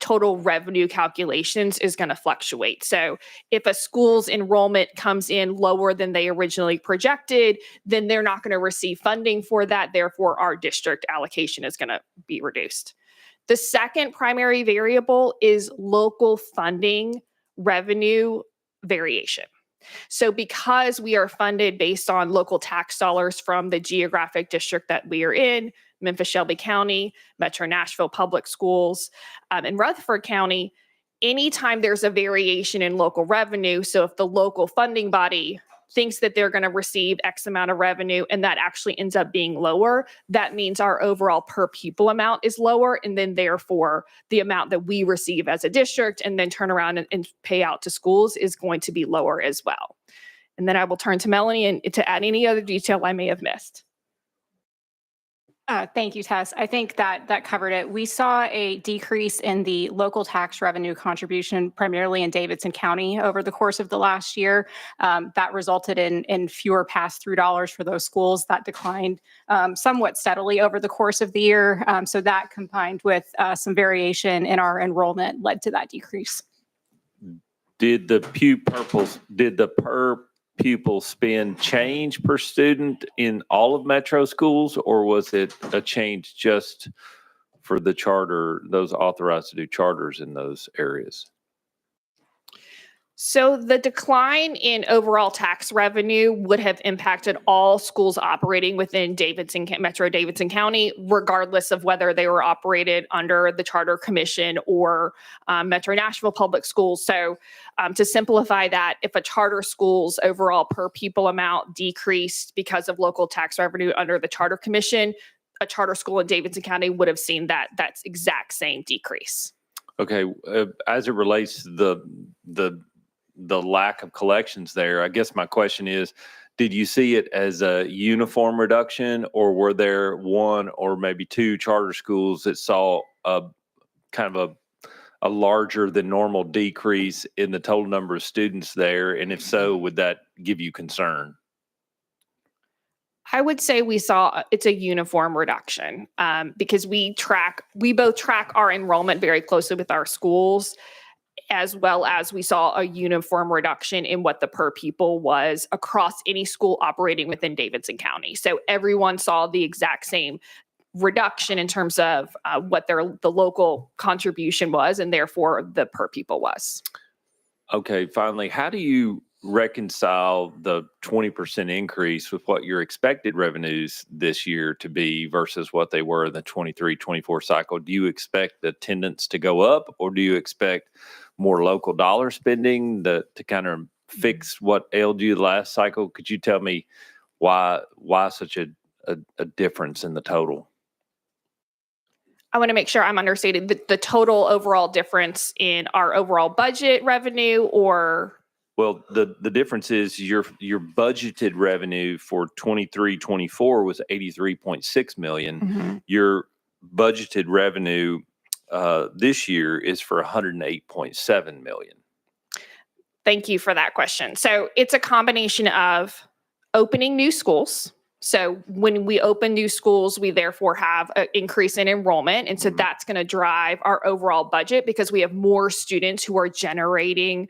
total revenue calculations is going to fluctuate. So if a school's enrollment comes in lower than they originally projected, then they're not going to receive funding for that. Therefore, our district allocation is going to be reduced. The second primary variable is local funding revenue variation. So because we are funded based on local tax dollars from the geographic district that we are in, Memphis Shelby County, Metro Nashville Public Schools, and Rutherford County, anytime there's a variation in local revenue, so if the local funding body thinks that they're going to receive X amount of revenue and that actually ends up being lower, that means our overall per pupil amount is lower, and then therefore the amount that we receive as a district and then turn around and pay out to schools is going to be lower as well. And then I will turn to Melanie and to add any other detail I may have missed. Thank you, Tess. I think that covered it. We saw a decrease in the local tax revenue contribution, primarily in Davidson County over the course of the last year. That resulted in fewer pass-through dollars for those schools. That declined somewhat steadily over the course of the year. So that combined with some variation in our enrollment led to that decrease. Did the per pupil spend change per student in all of Metro schools, or was it a change just for the charter, those authorized to do charters in those areas? So the decline in overall tax revenue would have impacted all schools operating within Metro Davidson County, regardless of whether they were operated under the Charter Commission or Metro Nashville Public Schools. So to simplify that, if a charter school's overall per pupil amount decreased because of local tax revenue under the Charter Commission, a charter school in Davidson County would have seen that's exact same decrease. Okay, as it relates to the lack of collections there, I guess my question is, did you see it as a uniform reduction, or were there one or maybe two charter schools that saw a kind of a larger than normal decrease in the total number of students there? And if so, would that give you concern? I would say we saw it's a uniform reduction because we both track our enrollment very closely with our schools, as well as we saw a uniform reduction in what the per pupil was across any school operating within Davidson County. So everyone saw the exact same reduction in terms of what the local contribution was, and therefore the per pupil was. Okay, finally, how do you reconcile the 20% increase with what your expected revenues this year to be versus what they were in the 23-24 cycle? Do you expect attendance to go up, or do you expect more local dollar spending to kind of fix what ailed you the last cycle? Could you tell me why such a difference in the total? I want to make sure I'm understating the total overall difference in our overall budget revenue, or? Well, the difference is your budgeted revenue for 23-24 was 83.6 million. Mm-hmm. Your budgeted revenue this year is for 108.7 million. Thank you for that question. So it's a combination of opening new schools. So when we open new schools, we therefore have an increase in enrollment. And so that's going to drive our overall budget because we have more students who are generating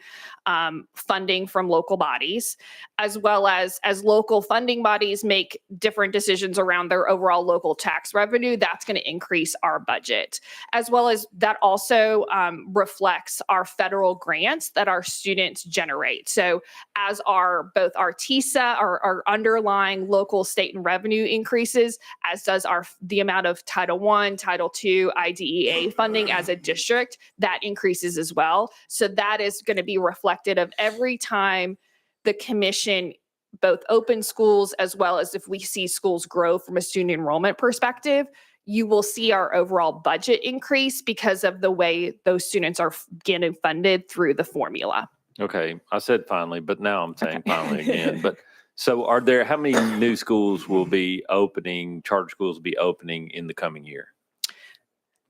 funding from local bodies, as well as local funding bodies make different decisions around their overall local tax revenue. That's going to increase our budget, as well as that also reflects our federal grants that our students generate. So as both our TISA, our underlying local, state, and revenue increases, as does the amount of Title I, Title II, IDEA funding as a district, that increases as well. So that is going to be reflected of every time the commission both open schools, as well as if we see schools grow from a student enrollment perspective, you will see our overall budget increase because of the way those students are getting funded through the formula. Okay, I said finally, but now I'm saying finally again. But so how many new schools will be opening, charter schools will be opening in the coming year?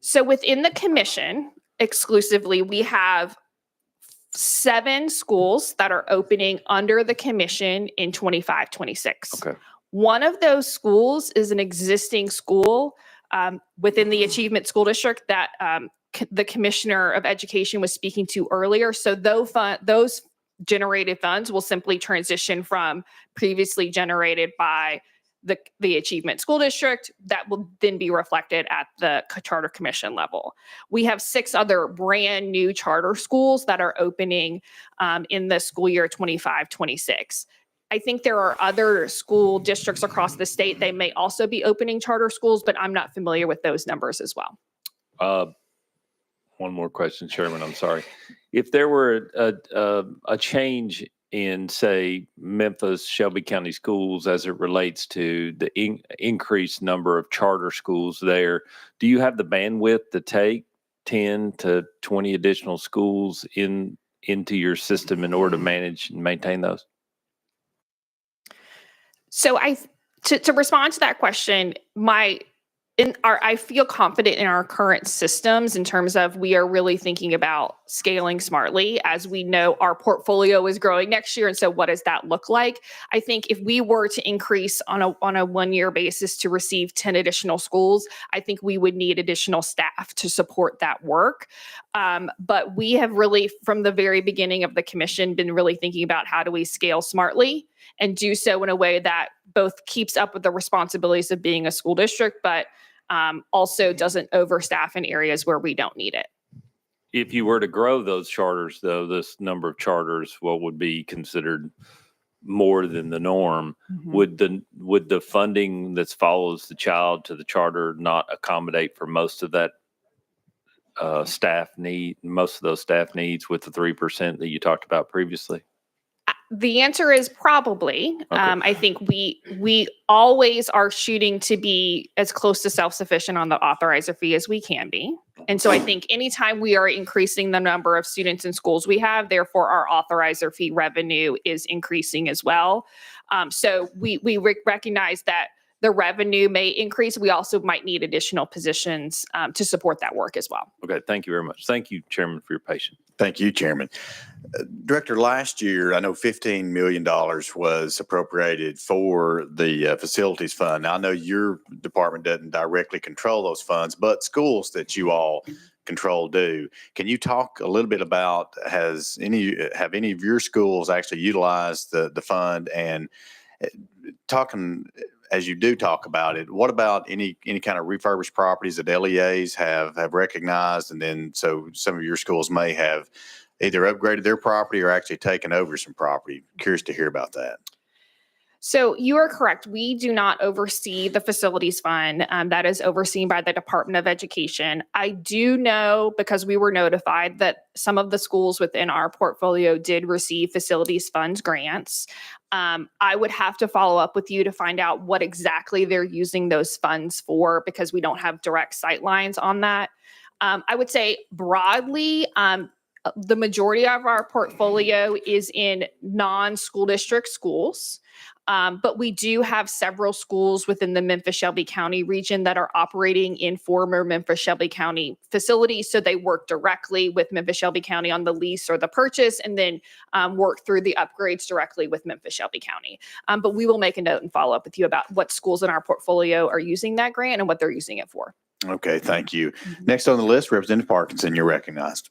So within the commission exclusively, we have 7 schools that are opening under the commission in 25-26. Okay. One of those schools is an existing school within the Achievement School District that the Commissioner of Education was speaking to earlier. So those generated funds will simply transition from previously generated by the Achievement School District that will then be reflected at the Charter Commission level. We have 6 other brand new charter schools that are opening in the school year 25-26. I think there are other school districts across the state. They may also be opening charter schools, but I'm not familiar with those numbers as well. One more question, Chairman. I'm sorry. If there were a change in, say, Memphis, Shelby County schools as it relates to the increased number of charter schools there, do you have the bandwidth to take 10 to 20 additional schools into your system in order to manage and maintain those? So to respond to that question, I feel confident in our current systems in terms of we are really thinking about scaling smartly. As we know, our portfolio is growing next year. And so what does that look like? I think if we were to increase on a 1-year basis to receive 10 additional schools, I think we would need additional staff to support that work. But we have really, from the very beginning of the commission, been really thinking about how do we scale smartly and do so in a way that both keeps up with the responsibilities of being a school district, but also doesn't overstaff in areas where we don't need it. If you were to grow those charters, though, this number of charters, what would be considered more than the norm? Mm-hmm. Would the funding that follows the child to the charter not accommodate for most of that staff need, most of those staff needs with the 3% that you talked about previously? The answer is probably. Okay. I think we always are shooting to be as close to self-sufficient on the authorizer fee as we can be. And so I think anytime we are increasing the number of students in schools we have, therefore our authorizer fee revenue is increasing as well. So we recognize that the revenue may increase. We also might need additional positions to support that work as well. Okay, thank you very much. Thank you, Chairman, for your patience. Thank you, Chairman. Director, last year, I know $15 million was appropriated for the facilities fund. Now, I know your department doesn't directly control those funds, but schools that you all control do. Can you talk a little bit about, have any of your schools actually utilized the fund? And talking, as you do talk about it, what about any kind of refurbished properties that LEAs have recognized? And then so some of your schools may have either upgraded their property or actually taken over some property. Curious to hear about that. So you are correct. We do not oversee the facilities fund. That is overseen by the Department of Education. I do know, because we were notified, that some of the schools within our portfolio did receive facilities funds grants. I would have to follow up with you to find out what exactly they're using those funds for, because we don't have direct sight lines on that. I would say broadly, the majority of our portfolio is in non-school district schools. But we do have several schools within the Memphis-Shelby County region that are operating in former Memphis-Shelby County facilities. So they work directly with Memphis-Shelby County on the lease or the purchase, and then work through the upgrades directly with Memphis-Shelby County. But we will make a note and follow up with you about what schools in our portfolio are using that grant and what they're using it for. Okay, thank you. Next on the list, Representative Parkinson, you're recognized.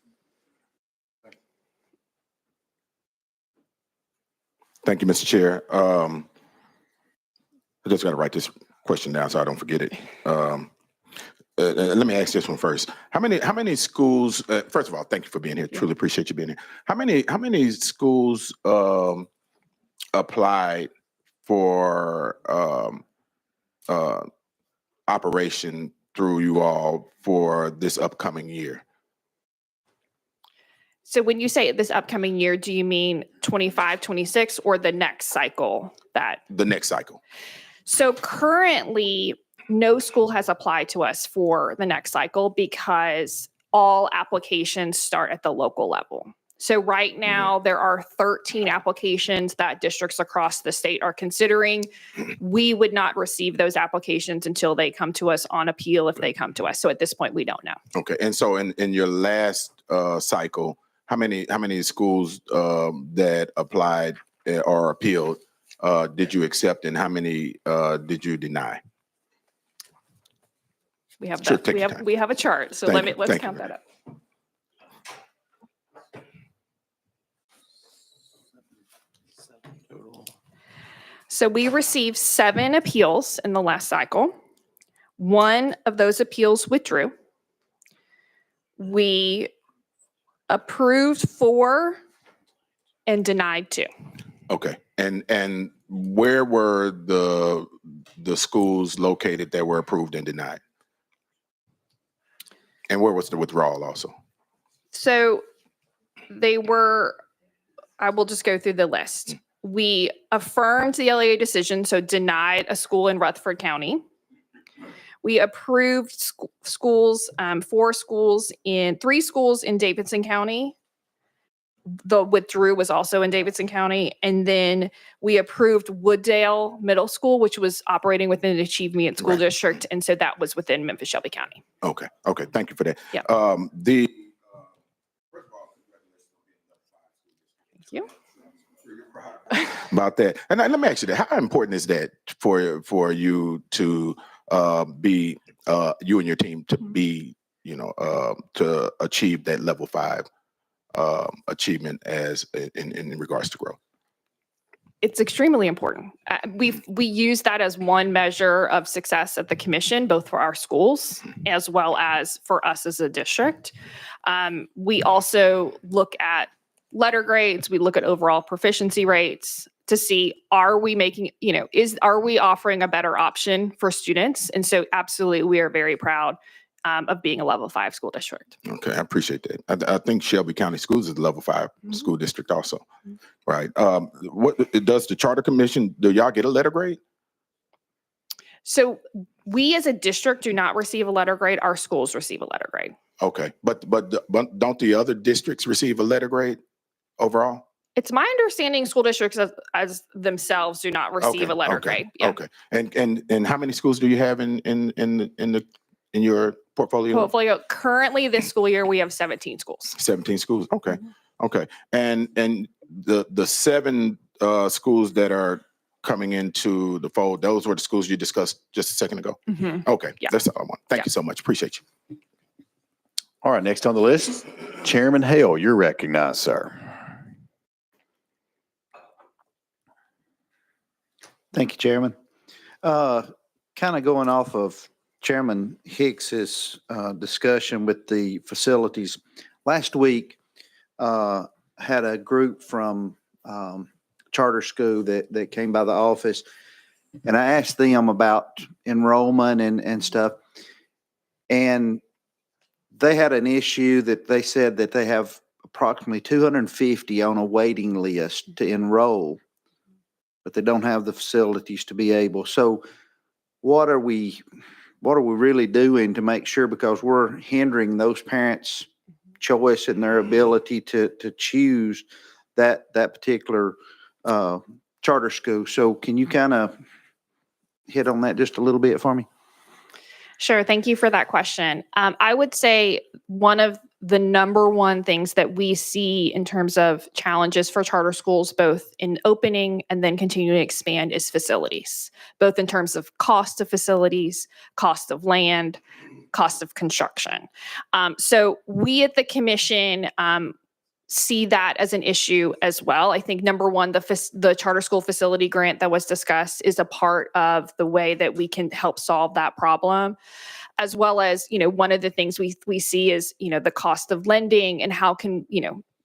Thank you, Mr. Chair. I just got to write this question down so I don't forget it. Let me ask this one first. How many schools? First of all, thank you for being here. Truly appreciate you being here. How many schools applied for operation through you all for this upcoming year? So when you say this upcoming year, do you mean 25, 26, or the next cycle? The next cycle. So currently, no school has applied to us for the next cycle because all applications start at the local level. So right now, there are 13 applications that districts across the state are considering. We would not receive those applications until they come to us on appeal if they come to us. So at this point, we don't know. Okay, and so in your last cycle, how many schools that applied or appealed did you accept, and how many did you deny? We have Sure, that. take your time. We have a chart. So Thank you. let's Thank count you. that up. So we received 7 appeals in the last cycle. 1 of those appeals withdrew. We approved 4 and denied 2. Okay, and where were the schools located that were approved and denied? And where was the withdrawal also? So they were, I will just go through the list. We affirmed the LEA decision, so denied a school in Rutherford County. We approved schools, 3 schools in Davidson County. The withdrew was also in Davidson County. And then we approved Wooddale Middle School, which was operating within an Achievement School District. And so that was within Memphis Shelby County. Okay, thank you for that. Yeah. The Thank you. about that, and let me ask you that: how important is that for you to be you and your team to be to achieve that level 5 achievement as in regards to growth? It's extremely important. We use that as one measure of success at the commission, both for our schools as well as for us as a district. We also look at letter grades. We look at overall proficiency rates to see, are we making, are we offering a better option for students? And so absolutely, we are very proud of being a level 5 school district. Okay, I appreciate that. I think Shelby County Schools is a level 5 school district also, right? What does the Charter Commission, do y'all get a letter grade? So we as a district do not receive a letter grade. Our schools receive a letter grade. Okay, but don't the other districts receive a letter grade overall? It's my understanding school districts as themselves do not receive a letter grade. Yeah. Okay, and how many schools do you have in your portfolio? Currently this school year, we have 17 schools. 17 schools. Okay. Okay. And the 7 schools that are coming into the fold, those were the schools you discussed just a second ago? Okay. Yeah. That's all I want. Thank you so much. Appreciate you. All right, next on the list, Chairman Hale, you're recognized, sir. Thank you, Chairman. Kind of going off of Chairman Hicks's discussion with the facilities. Last week, had a group from charter school that came by the office, and I asked them about enrollment and stuff. And they had an issue that they said that they have approximately 250 on a waiting list to enroll, but they don't have the facilities to be able. So what are we really doing to make sure, because we're hindering those parents' choice and their ability to choose that particular charter school? So can you kind of hit on that just a little bit for me? Sure. Thank you for that question. I would say one of the number one things that we see in terms of challenges for charter schools, both in opening and then continuing to expand, is facilities, both in terms of cost of facilities, cost of land, cost of construction. So we at the commission see that as an issue as well. I think number one, the charter school facility grant that was discussed is a part of the way that we can help solve that problem, as well as, one of the things we see is, the cost of lending and how can,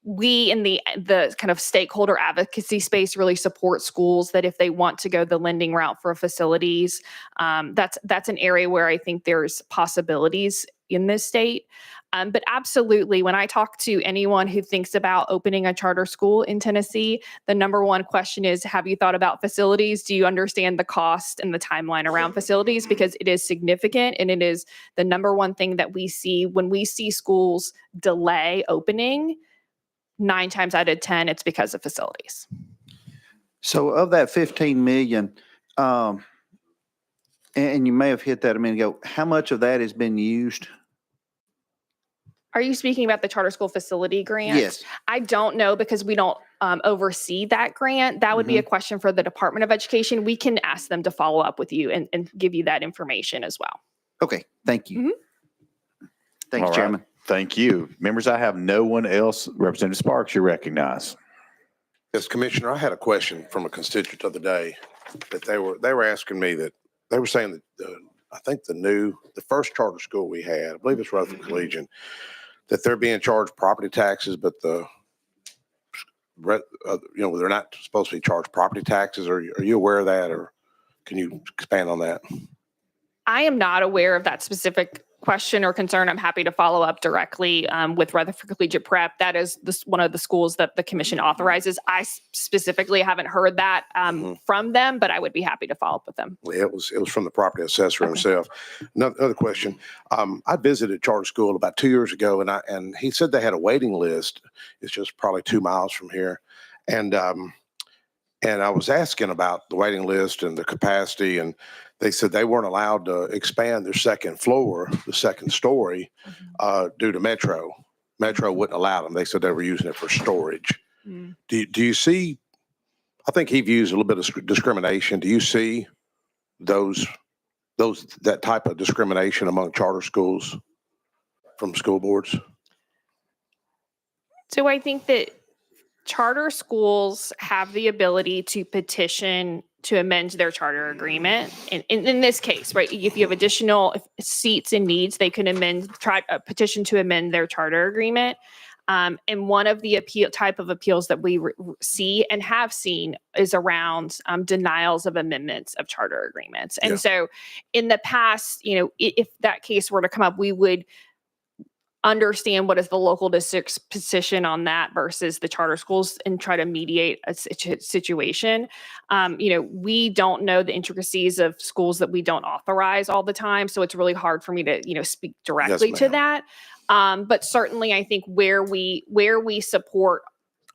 we in the kind of stakeholder advocacy space really support schools that if they want to go the lending route for facilities, that's an area where I think there's possibilities in this state. But absolutely, when I talk to anyone who thinks about opening a charter school in Tennessee, the number one question is, have you thought about facilities? Do you understand the cost and the timeline around facilities? Because it is significant, and it is the number one thing that we see when we see schools delay opening. 9 times out of 10, it's because of facilities. So of that 15 million, and you may have hit that a minute ago, how much of that has been used? Are you speaking about the charter school facility grant? Yes. I don't know because we don't oversee that grant. That would be a question for the Department of Education. We can ask them to follow up with you and give you that information as well. Okay, thank you. Thank All you, right. Chairman. Thank you. Members, I have no one else. Representative Sparks, you're recognized. Yes, Commissioner, I had a question from a constituent the other day that they were asking me that they were saying that I think the first charter school we had, I believe it's Rutherford Collegian, that they're being charged property taxes, but they're not supposed to be charged property taxes. Are you aware of that, or can you expand on that? I am not aware of that specific question or concern. I'm happy to follow up directly with Rutherford Collegiate Prep. That is one of the schools that the commission authorizes. I specifically haven't heard that from them, but I would be happy to follow up with them. It was from the property assessor himself. Another question. I visited charter school about 2 years ago, and he said they had a waiting list. It's just probably 2 miles from here, and I was asking about the waiting list and the capacity, and they said they weren't allowed to expand their second floor, the second story, due to Metro. Metro wouldn't allow them. They said they were using it for storage. Do you see? I think he views a little bit of discrimination. Do you see that type of discrimination among charter schools from school boards? So I think that charter schools have the ability to petition to amend their charter agreement. In this case, right, if you have additional seats and needs, they can petition to amend their charter agreement. And one of the type of appeals that we see and have seen is around denials of amendments of charter agreements. And so in the past, if that case were to come up, we would understand what is the local district's position on that versus the charter schools and try to mediate a situation. We don't know the intricacies of schools that we don't authorize all the time. So it's really hard for me to, speak directly to that. But certainly I think where we support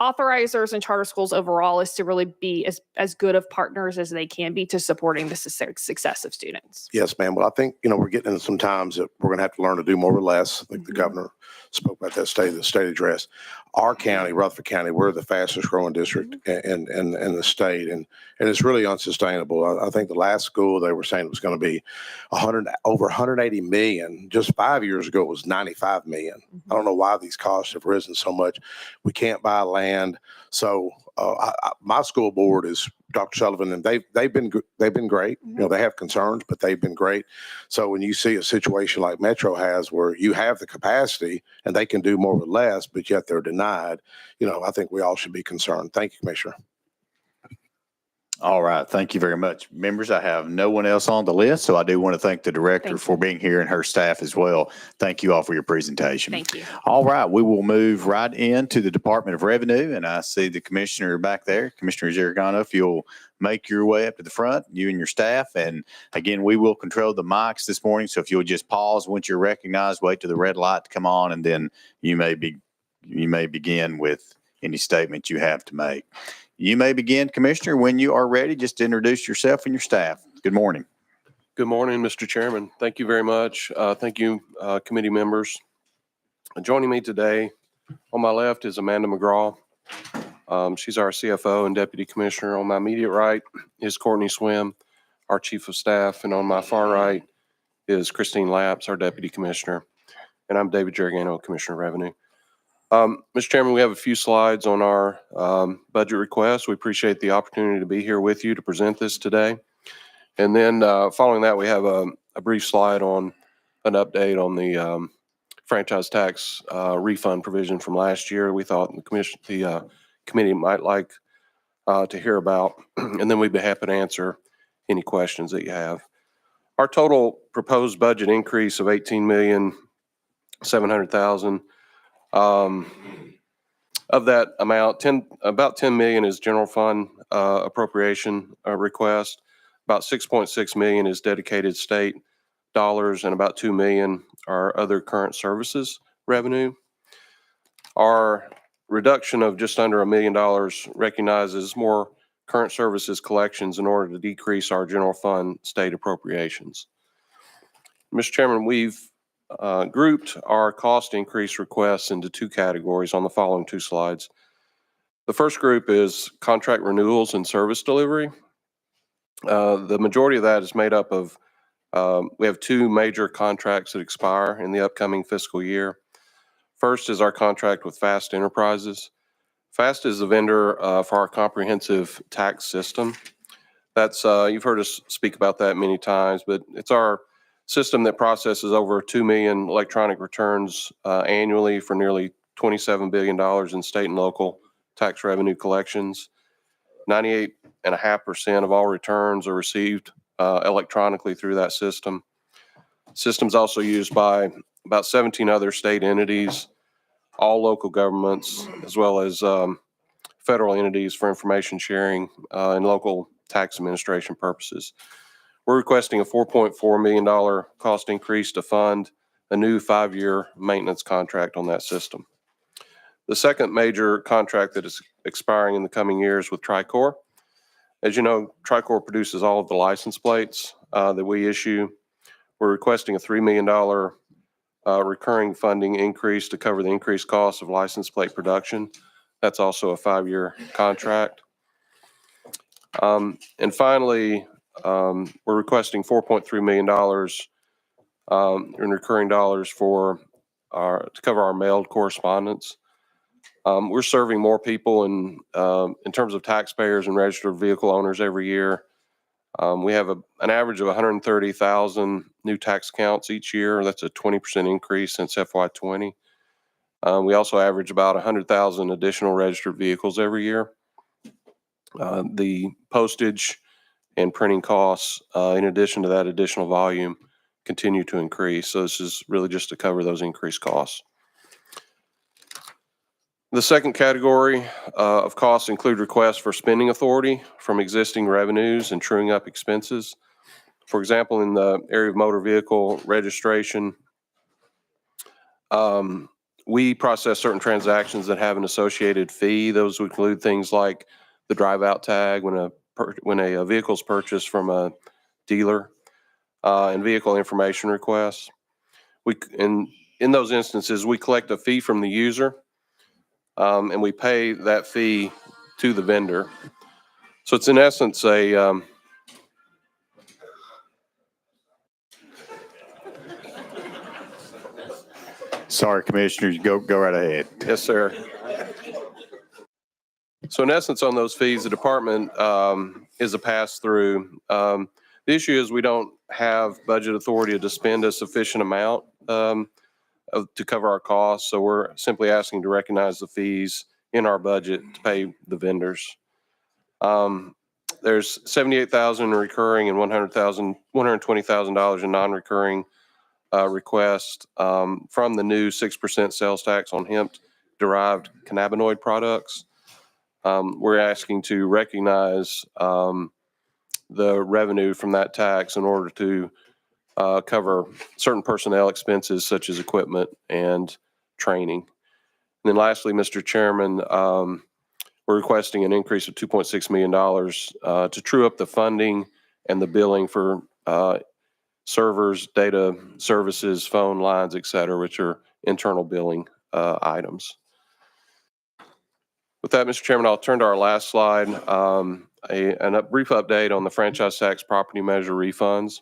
authorizers and charter schools overall is to really be as good of partners as they can be to supporting the success of students. Yes, ma'am. Well, I think, we're getting into some times that we're going to have to learn to do more with less. I think the governor spoke about that the state address. Our county, Rutherford County, we're the fastest growing district in the state. And it's really unsustainable. I think the last school they were saying it was going to be over 180 million. Just 5 years ago, it was 95 million. I don't know why these costs have risen so much. We can't buy land. So my school board is Dr. Sullivan, and they've been great. They have concerns, but they've been great. So when you see a situation like Metro has, where you have the capacity and they can do more with less, but yet they're denied, I think we all should be concerned. Thank you, Commissioner. All right. Thank you very much. Members, I have no one else on the list, so I do want to thank the director for being here and her staff as well. Thank you all for your presentation. Thank you. All right. We will move right into the Department of Revenue, and I see the commissioner back there, Commissioner Zerigano, if you'll make your way up to the front, you and your staff. And again, we will control the mics this morning, so if you'll just pause once you're recognized, wait till the red light to come on, and then you may begin with any statement you have to make. You may begin, Commissioner, when you are ready. Just introduce yourself and your staff. Good morning. Good morning, Mr. Chairman. Thank you very much. Thank you, committee members. Joining me today on my left is Amanda McGraw. She's our CFO and Deputy Commissioner. On my immediate right is Courtney Swim, our Chief of Staff. And on my far right is Christine Lapps, our Deputy Commissioner. And I'm David Zerigano, Commissioner of Revenue. Mr. Chairman, we have a few slides on our budget request. We appreciate the opportunity to be here with you to present this today. And then following that, we have a brief slide on an update on the franchise tax refund provision from last year. We thought the committee might like to hear about, and then we'd be happy to answer any questions that you have. Our total proposed budget increase of $18 million $700,000. Of that amount, about 10 million is general fund appropriation request. About 6.6 million is dedicated state dollars, and about 2 million are other current services revenue. Our reduction of just under $1 million recognizes more current services collections in order to decrease our general fund state appropriations. Mr. Chairman, we've grouped our cost increase requests into two categories on the following two slides. The first group is contract renewals and service delivery. The majority of that is made up of, we have two major contracts that expire in the upcoming fiscal year. First is our contract with FAST Enterprises. FAST is the vendor for our comprehensive tax system. That's, you've heard us speak about that many times, but it's our system that processes over 2 million electronic returns annually for nearly $27 billion in state and local tax revenue collections. 98.5% of all returns are received electronically through that system. System's also used by about 17 other state entities, all local governments, as well as federal entities for information sharing and local tax administration purposes. We're requesting a $4.4 million cost increase to fund a new 5-year maintenance contract on that system. The second major contract that is expiring in the coming years with Tricor. As you know, Tricor produces all of the license plates that we issue. We're requesting a $3 million recurring funding increase to cover the increased cost of license plate production. That's also a 5-year contract. And finally, we're requesting $4.3 million in recurring dollars to cover our mailed correspondence. We're serving more people in terms of taxpayers and registered vehicle owners every year. We have an average of 130,000 new tax accounts each year. That's a 20% increase since FY20. We also average about 100,000 additional registered vehicles every year. The postage and printing costs, in addition to that additional volume, continue to increase. So this is really just to cover those increased costs. The second category of costs include requests for spending authority from existing revenues and truing up expenses. For example, in the area of motor vehicle registration, we process certain transactions that have an associated fee. Those would include things like the drive-out tag when a vehicle is purchased from a dealer, and vehicle information requests. In those instances, we collect a fee from the user, and we pay that fee to the vendor. So it's in essence a Sorry, Commissioners, go right ahead. Yes, sir. So in essence, on those fees, the department is a pass-through. The issue is we don't have budget authority to spend a sufficient amount to cover our costs. So we're simply asking to recognize the fees in our budget to pay the vendors. There's $78,000 in recurring and $120,000 in non-recurring request from the new 6% sales tax on hemp-derived cannabinoid products. We're asking to recognize the revenue from that tax in order to cover certain personnel expenses such as equipment and training. And then lastly, Mr. Chairman, we're requesting an increase of $2.6 million to true up the funding and the billing for servers, data services, phone lines, et cetera, which are internal billing items. With that, Mr. Chairman, I'll turn to our last slide, a brief update on the franchise tax property measure refunds.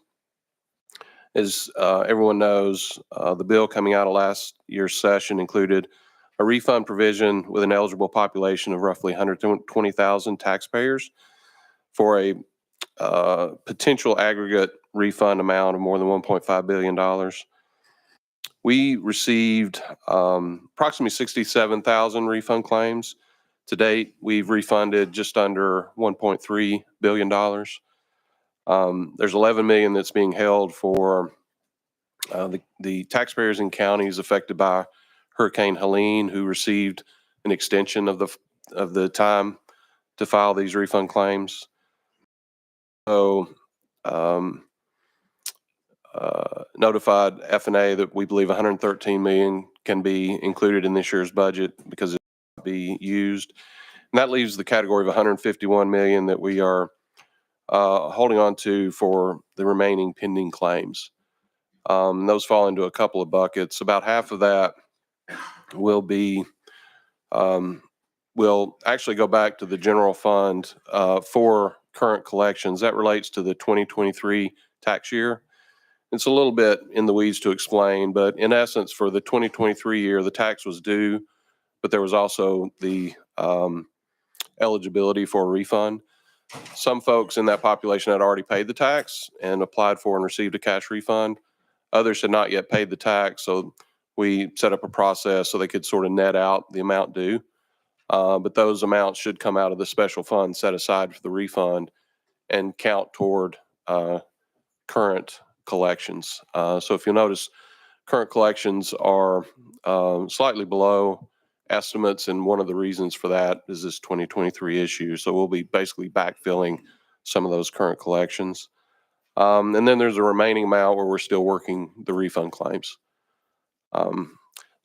As everyone knows, the bill coming out of last year's session included a refund provision with an eligible population of roughly 120,000 taxpayers for a potential aggregate refund amount of more than $1.5 billion. We received approximately 67,000 refund claims. To date, we've refunded just under $1.3 billion. There's $11 million that's being held for the taxpayers in counties affected by Hurricane Helene who received an extension of the time to file these refund claims. So notified F&A that we believe 113 million can be included in this year's budget because it will be used. And that leaves the category of 151 million that we are holding on to for the remaining pending claims. Those fall into a couple of buckets. About half of that will be will actually go back to the general fund for current collections. That relates to the 2023 tax year. It's a little bit in the weeds to explain, but in essence, for the 2023 year, the tax was due, but there was also the eligibility for a refund. Some folks in that population had already paid the tax and applied for and received a cash refund. Others had not yet paid the tax, so we set up a process so they could sort of net out the amount due. But those amounts should come out of the special fund set aside for the refund and count toward current collections. So if you'll notice, current collections are slightly below estimates, and one of the reasons for that is this 2023 issue. So we'll be basically backfilling some of those current collections. And then there's a remaining amount where we're still working the refund claims. So,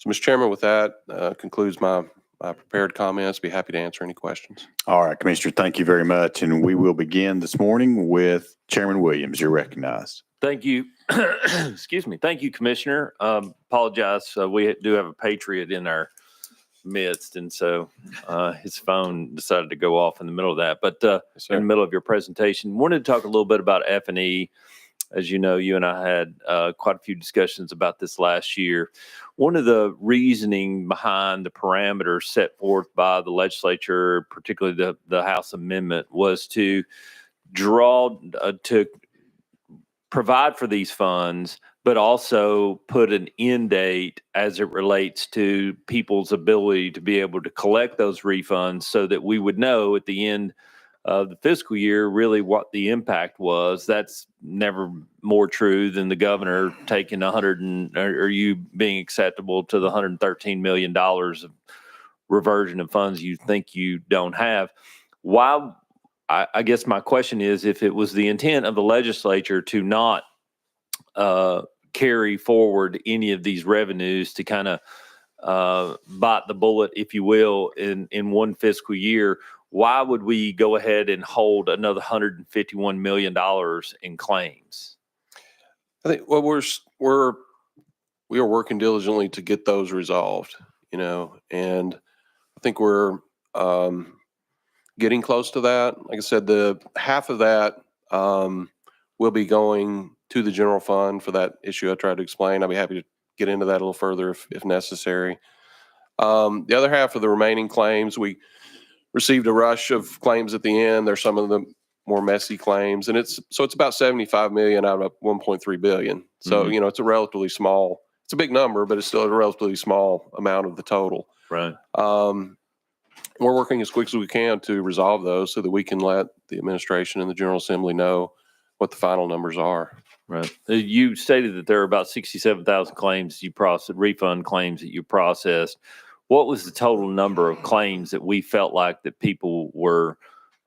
Mr. Chairman, with that concludes my prepared comments. Be happy to answer any questions. All right, Commissioner, thank you very much. And we will begin this morning with Chairman Williams. You're recognized. Thank you. Excuse me. Thank you, Commissioner. Apologize. We do have a patriot in our midst, and so his phone decided to go off in the middle of that. But in the middle of your presentation, wanted to talk a little bit about F&E. As you know, you and I had quite a few discussions about this last year. One of the reasoning behind the parameters set forth by the legislature, particularly the House amendment, was to provide for these funds, but also put an end date as it relates to people's ability to be able to collect those refunds so that we would know at the end of the fiscal year really what the impact was. That's never more true than the governor taking or you being acceptable to the $113 million of reversion of funds you think you don't have. Why? I guess my question is, if it was the intent of the legislature to not carry forward any of these revenues to kind of bite the bullet, if you will, in one fiscal year, why would we go ahead and hold another $151 million in claims? I think we are working diligently to get those resolved, and I think we're getting close to that. Like I said, the half of that will be going to the general fund for that issue I tried to explain. I'll be happy to get into that a little further if necessary. The other half of the remaining claims, we received a rush of claims at the end. There's some of the more messy claims, and it's about 75 million out of 1.3 billion. So, it's a relatively small, it's a big number, but it's still a relatively small amount of the total. Right. We're working as quick as we can to resolve those so that we can let the administration and the General Assembly know what the final numbers are. Right. You stated that there are about 67,000 claims you processed, refund claims that you processed. What was the total number of claims that we felt like that people were,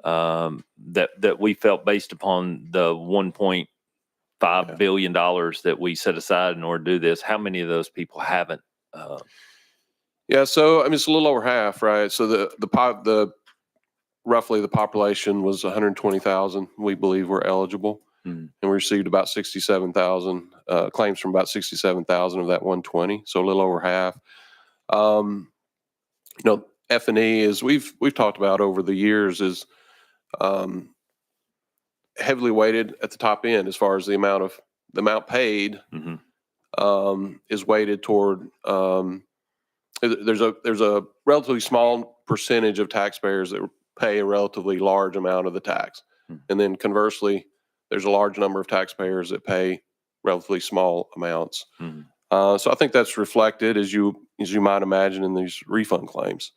that we felt based upon the $1.5 billion that we set aside in order to do this? How many of those people haven't? Yeah, so it's a little over half, right? So the roughly the population was 120,000. We believe were eligible, and we received about 67,000 claims from about 67,000 of that 120. So a little over half. F&E, as we've talked about over the years, is heavily weighted at the top end as far as the amount paid is weighted toward. There's a relatively small percentage of taxpayers that pay a relatively large amount of the tax. And then conversely, there's a large number of taxpayers that pay relatively small amounts. So I think that's reflected, as you might imagine, in these refund claims.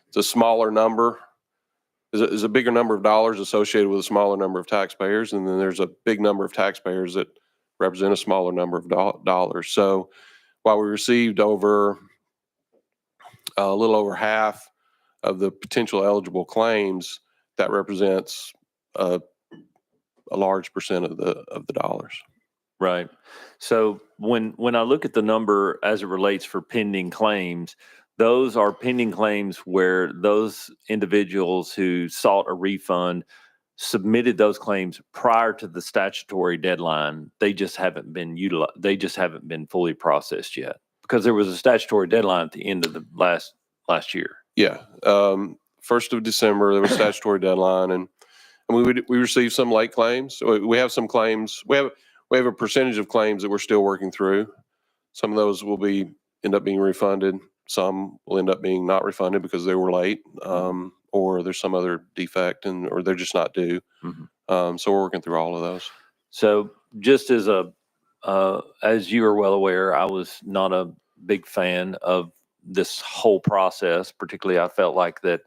It's a smaller number. There's a bigger number of dollars associated with a smaller number of taxpayers, and then there's a big number of taxpayers that represent a smaller number of dollars. So while we received over a little over half of the potential eligible claims, that represents a large percent of the dollars. Right. So when I look at the number as it relates for pending claims, those are pending claims where those individuals who sought a refund submitted those claims prior to the statutory deadline. They just haven't been utilized. They just haven't been fully processed yet because there was a statutory deadline at the end of the last year. Yeah. 1st of December, there was a statutory deadline, and we received some late claims. So we have some claims. We have a percentage of claims that we're still working through. Some of those will end up being refunded. Some will end up being not refunded because they were late, or there's some other defect, or they're just not due. So we're working through all of those. So just as as you are well aware, I was not a big fan of this whole process. Particularly, I felt like that,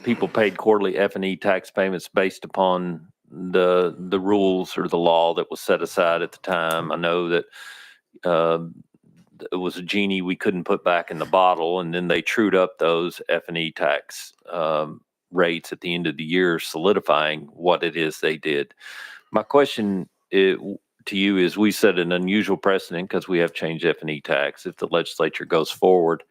people paid quarterly F&E tax payments based upon the rules or the law that was set aside at the time. I know that it was a genie we couldn't put back in the bottle, and then they trued up those F&E tax rates at the end of the year, solidifying what it is they did. My question to you is, we set an unusual precedent because we have changed F&E tax. If the legislature goes forward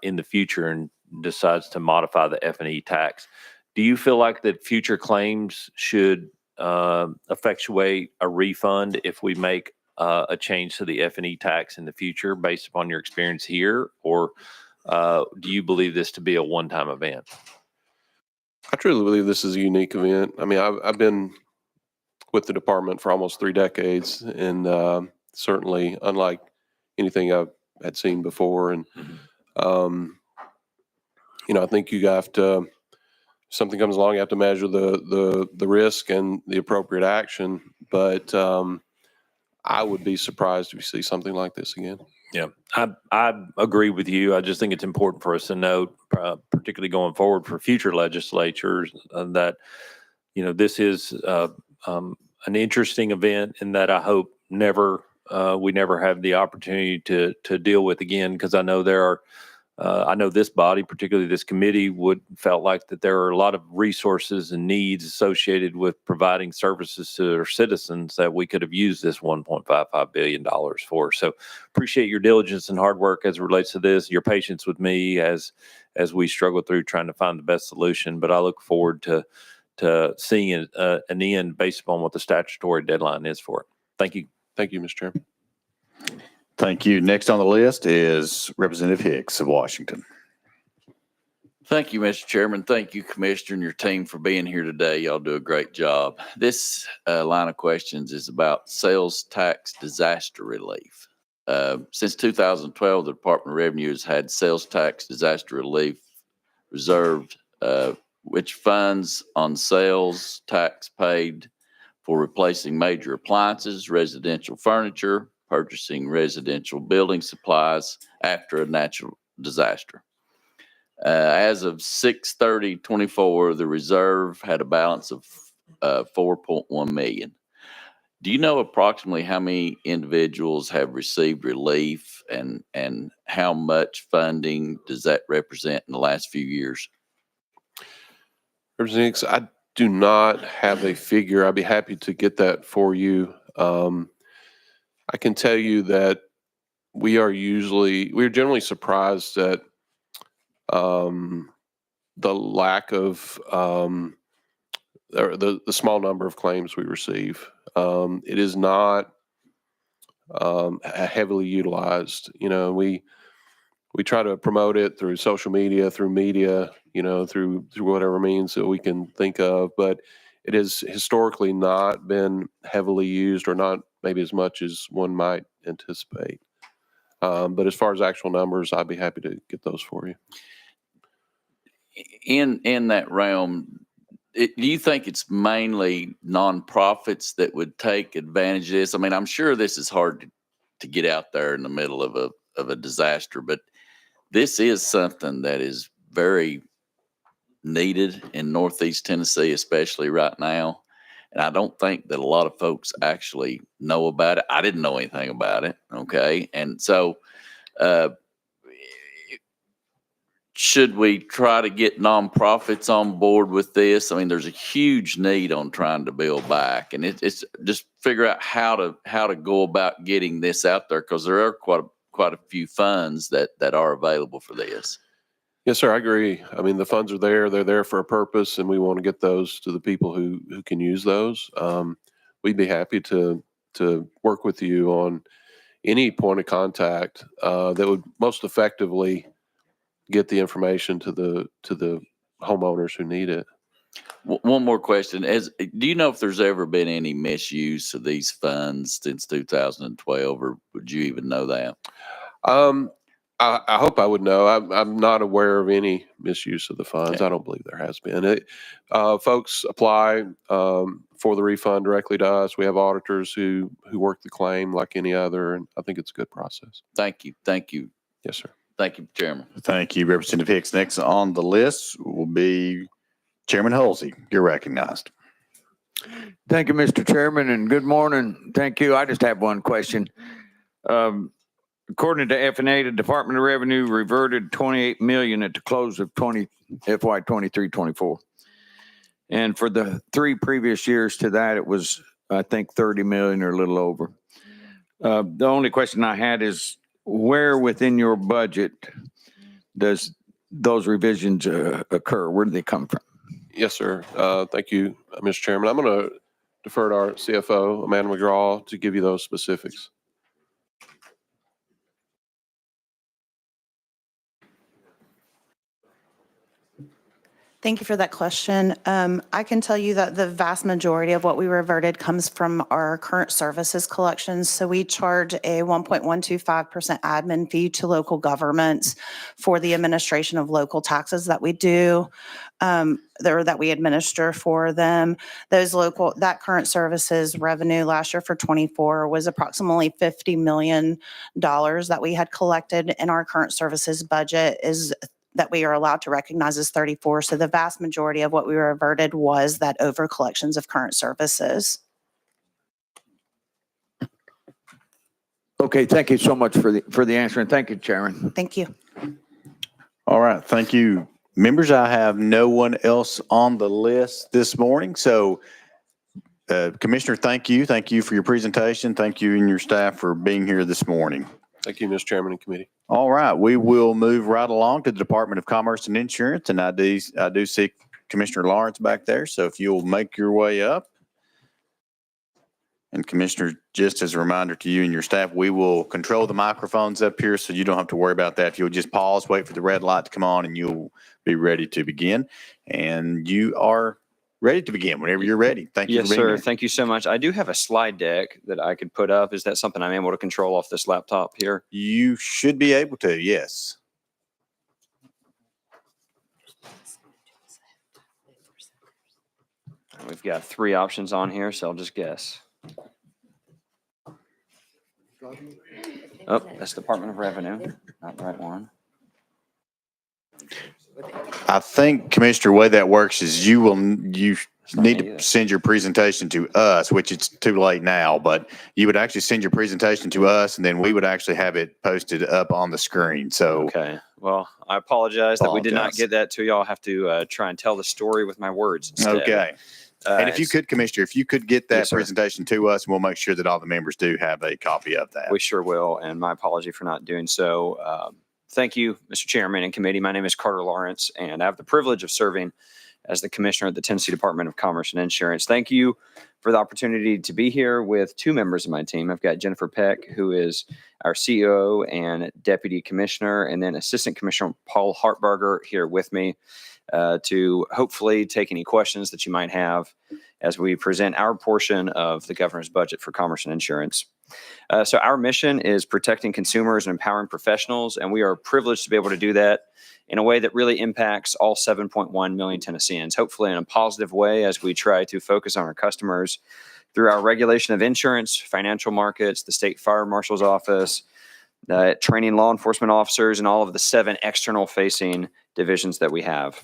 in the future and decides to modify the F&E tax, do you feel like that future claims should effectuate a refund if we make a change to the F&E tax in the future based upon your experience here? Or do you believe this to be a one-time event? I truly believe this is a unique event. I mean, I've been with the department for almost 3 decades, and certainly unlike anything I've had seen before. And, I think you have to, something comes along, you have to measure the risk and the appropriate action. But I would be surprised if you see something like this again. Yeah, I agree with you. I just think it's important for us to note, particularly going forward for future legislatures, that, this is an interesting event, and that I hope we never have the opportunity to deal with again, because I know I know this body, particularly this committee, felt like that there are a lot of resources and needs associated with providing services to their citizens that we could have used this $1.55 billion for. So appreciate your diligence and hard work as it relates to this, your patience with me as we struggle through trying to find the best solution. But I look forward to seeing an end based upon what the statutory deadline is for it. Thank you. Thank you, Mr. Chairman. Thank you. Next on the list is Representative Hicks of Washington. Thank you, Mr. Chairman. Thank you, Commissioner, and your team for being here today. Y'all do a great job. This line of questions is about sales tax disaster relief. Since 2012, the Department of Revenue has had sales tax disaster relief reserved, which funds on sales tax paid for replacing major appliances, residential furniture, purchasing residential building supplies after a natural disaster. As of 6/30/24, the reserve had a balance of $4.1 million. Do you know approximately how many individuals have received relief, and how much funding does that represent in the last few years? Representative Hicks, I do not have a figure. I'd be happy to get that for you. I can tell you that we're generally surprised at the lack of the small number of claims we receive. It is not heavily utilized. We try to promote it through social media, through media, through whatever means that we can think of, but it has historically not been heavily used, or not maybe as much as one might anticipate. But as far as actual numbers, I'd be happy to get those for you. In that realm, do you think it's mainly nonprofits that would take advantage of this? I mean, I'm sure this is hard to get out there in the middle of a disaster, but this is something that is very needed in Northeast Tennessee, especially right now. And I don't think that a lot of folks actually know about it. I didn't know anything about it. Okay. And so, should we try to get nonprofits on board with this? I mean, there's a huge need on trying to build back, and it's just figure out how to go about getting this out there, because there are quite a few funds that are available for this. Yes, sir, I agree. I mean, the funds are there. They're there for a purpose, and we want to get those to the people who can use those. We'd be happy to work with you on any point of contact that would most effectively get the information to the homeowners who need it. One more question: do you know if there's ever been any misuse of these funds since 2012, or would you even know that? I hope I would know. I'm not aware of any misuse of the funds. Okay. I don't believe there has been. Folks apply for the refund directly to us. We have auditors who work the claim like any other, and I think it's a good process. Thank you. Thank you. Yes, sir. Thank you, Chairman. Thank you, Representative Hicks. Next on the list will be Chairman Hulsey. You're recognized. Thank you, Mr. Chairman, and good morning. Thank you. I just have one question. According to FNA, the Department of Revenue reverted 28 million at the close of FY 23-24. And for the 3 previous years to that, it was, I think, 30 million or a little over. The only question I had is, where within your budget does those revisions occur? Where do they come from? Yes, sir. Thank you, Mr. Chairman. I'm going to defer to our CFO, Amanda McGraw, to give you those specifics. Thank you for that question. I can tell you that the vast majority of what we reverted comes from our current services collections. So we charge a 1.125% admin fee to local governments for the administration of local taxes that we do, that we administer for them. That current services revenue last year for 24 was approximately $50 million that we had collected in our current services budget that we are allowed to recognize as 34. So the vast majority of what we reverted was that over collections of current services. Okay, thank you so much for the answer, and thank you, Chairman. Thank you. All right. Thank you, members. I have no one else on the list this morning. So, Commissioner, thank you. Thank you for your presentation. Thank you and your staff for being here this morning. Thank you, Mr. Chairman and committee. All right, we will move right along to the Department of Commerce and Insurance, and I do see Commissioner Lawrence back there, so if you'll make your way up. And Commissioner, just as a reminder to you and your staff, we will control the microphones up here, so you don't have to worry about that. If you'll just pause, wait for the red light to come on, and you'll be ready to begin. And you are ready to begin whenever you're ready. Thank you. Yes, sir. Thank you so much. I do have a slide deck that I could put up. Is that something I'm able to control off this laptop here? You should be able to, yes. We've got 3 options on here, so I'll just guess. Oh, that's Department of Revenue, not the right one. I think, Commissioner, the way that works is you need to send your presentation to us, which it's too late now, but you would actually send your presentation to us, and then we would actually have it posted up on the screen. So, okay. Well, I apologize that we did not get that to you. I'll have to try and tell the story with my words instead. Okay. And if you could, Commissioner, if you could get that Yes, sir. presentation to us, we'll make sure that all the members do have a copy of that. We sure will, and my apology for not doing so. Thank you, Mr. Chairman and committee. My name is Carter Lawrence, and I have the privilege of serving as the Commissioner of the Tennessee Department of Commerce and Insurance. Thank you for the opportunity to be here with 2 members of my team. I've got Jennifer Peck, who is our CEO and Deputy Commissioner, and then Assistant Commissioner Paul Hartberger here with me to hopefully take any questions that you might have as we present our portion of the governor's budget for commerce and insurance. So our mission is protecting consumers and empowering professionals, and we are privileged to be able to do that in a way that really impacts all 7.1 million Tennesseans, hopefully in a positive way as we try to focus on our customers through our regulation of insurance, financial markets, the state fire marshal's office, training law enforcement officers, and all of the 7 external facing divisions that we have.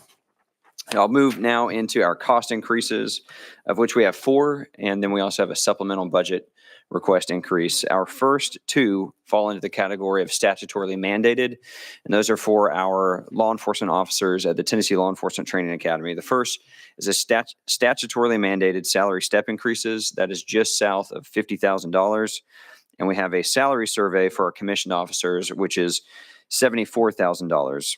I'll move now into our cost increases, of which we have 4, and then we also have a supplemental budget request increase. Our first 2 fall into the category of statutorily mandated, and those are for our law enforcement officers at the Tennessee Law Enforcement Training Academy. The first is a statutorily mandated salary step increases that is just south of $50,000, and we have a salary survey for our commissioned officers, which is $74,000.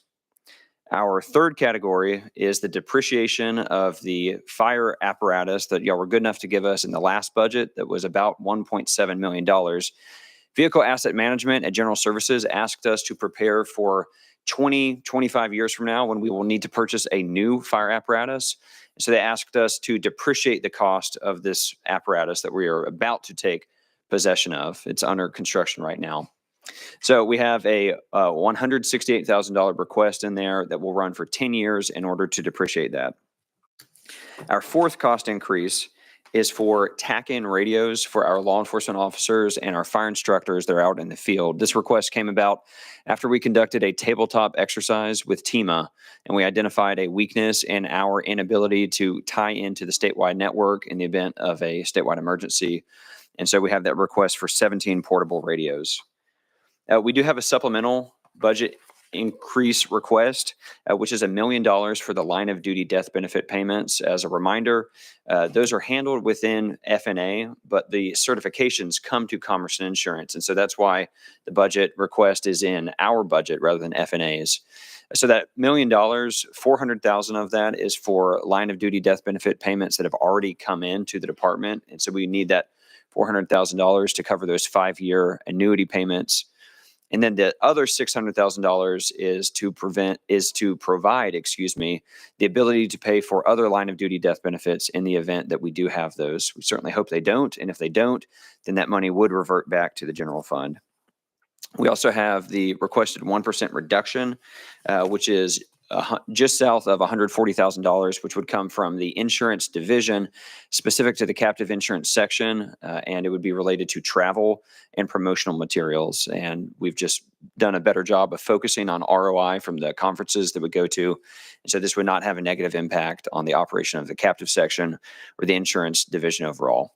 Our third category is the depreciation of the fire apparatus that y'all were good enough to give us in the last budget that was about $1.7 million. Vehicle Asset Management at General Services asked us to prepare for 25 years from now when we will need to purchase a new fire apparatus. So they asked us to depreciate the cost of this apparatus that we are about to take possession of. It's under construction right now. So we have a $168,000 request in there that will run for 10 years in order to depreciate that. Our fourth cost increase is for tack-in radios for our law enforcement officers and our fire instructors that are out in the field. This request came about after we conducted a tabletop exercise with TEMA, and we identified a weakness in our inability to tie into the statewide network in the event of a statewide emergency. And so we have that request for 17 portable radios. We do have a supplemental budget increase request, which is $1 million for the line of duty death benefit payments. As a reminder, those are handled within FNA, but the certifications come to Commerce and Insurance. And so that's why the budget request is in our budget rather than FNA's. So that $1 million, $400,000 of that is for line of duty death benefit payments that have already come into the department. And so we need that $400,000 to cover those 5-year annuity payments. And then the other $600,000 is to provide, the ability to pay for other line of duty death benefits in the event that we do have those. We certainly hope they don't. And if they don't, then that money would revert back to the general fund. We also have the requested 1% reduction, which is just south of $140,000, which would come from the insurance division specific to the captive insurance section, and it would be related to travel and promotional materials. And we've just done a better job of focusing on ROI from the conferences that we go to. And so this would not have a negative impact on the operation of the captive section or the insurance division overall.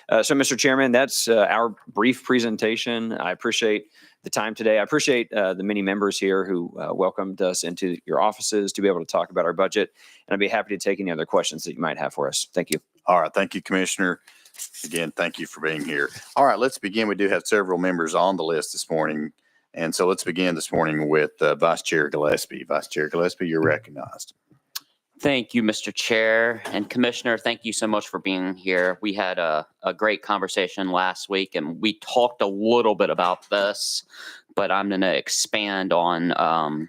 So, Mr. Chairman, that's our brief presentation. I appreciate the time today. I appreciate the many members here who welcomed us into your offices to be able to talk about our budget. And I'd be happy to take any other questions that you might have for us. Thank you. All right. Thank you, Commissioner. Again, thank you for being here. All right, let's begin. We do have several members on the list this morning. And so let's begin this morning with Vice Chair Gillespie. Vice Chair Gillespie, you're recognized. Thank you, Mr. Chair and Commissioner. Thank you so much for being here. We had a great conversation last week and we talked a little bit about this, but I'm going to expand on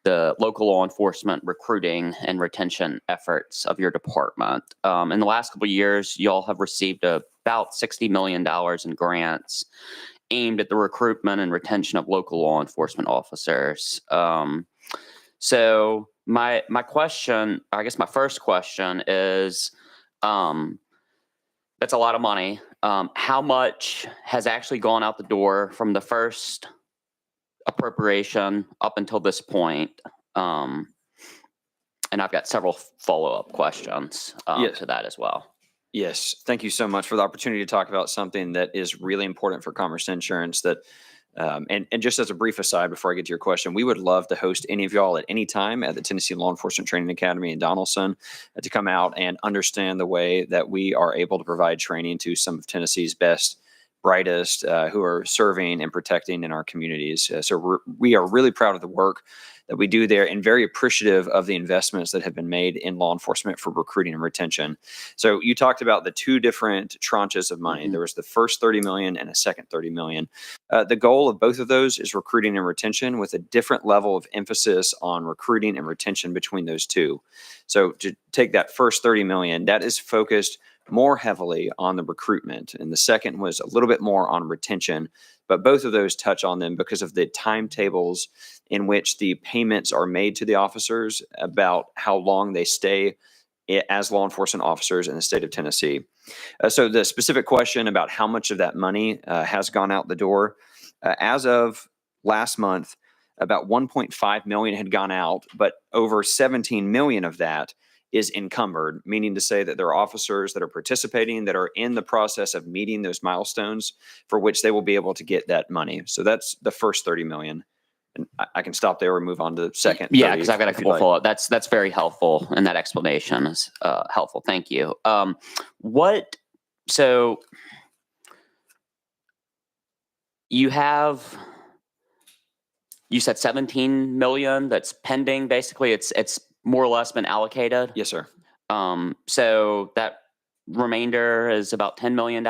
the local law enforcement recruiting and retention efforts of your department. In the last couple of years, y'all have received about $60 million in grants aimed at the recruitment and retention of local law enforcement officers. So my question, I guess my first question is, that's a lot of money. How much has actually gone out the door from the first appropriation up until this point? And I've got several follow-up questions to that as well. Yes, thank you so much for the opportunity to talk about something that is really important for Commerce Insurance. That, and just as a brief aside before I get to your question, we would love to host any of y'all at any time at the Tennessee Law Enforcement Training Academy in Donaldson to come out and understand the way that we are able to provide training to some of Tennessee's best, brightest who are serving and protecting in our communities. So we are really proud of the work that we do there and very appreciative of the investments that have been made in law enforcement for recruiting and retention. So you talked about the two different tranches of money. There was the first $30 million and a second $30 million. The goal of both of those is recruiting and retention with a different level of emphasis on recruiting and retention between those two. So to take that first $30 million, that is focused more heavily on the recruitment. And the second was a little bit more on retention, but both of those touch on them because of the timetables in which the payments are made to the officers about how long they stay as law enforcement officers in the state of Tennessee. So the specific question about how much of that money has gone out the door, as of last month, about $1.5 million had gone out, but over $17 million of that is encumbered, meaning to say that there are officers that are participating that are in the process of meeting those milestones for which they will be able to get that money. So that's the first 30 million. And I can stop there or move on to the second. Yeah, 30 because I've got a if you'd couple like. follow-up. That's very helpful, and that explanation is helpful. Thank you. So you said 17 million that's pending. Basically, it's more or less been allocated. Yes, sir. So that remainder is about $10 million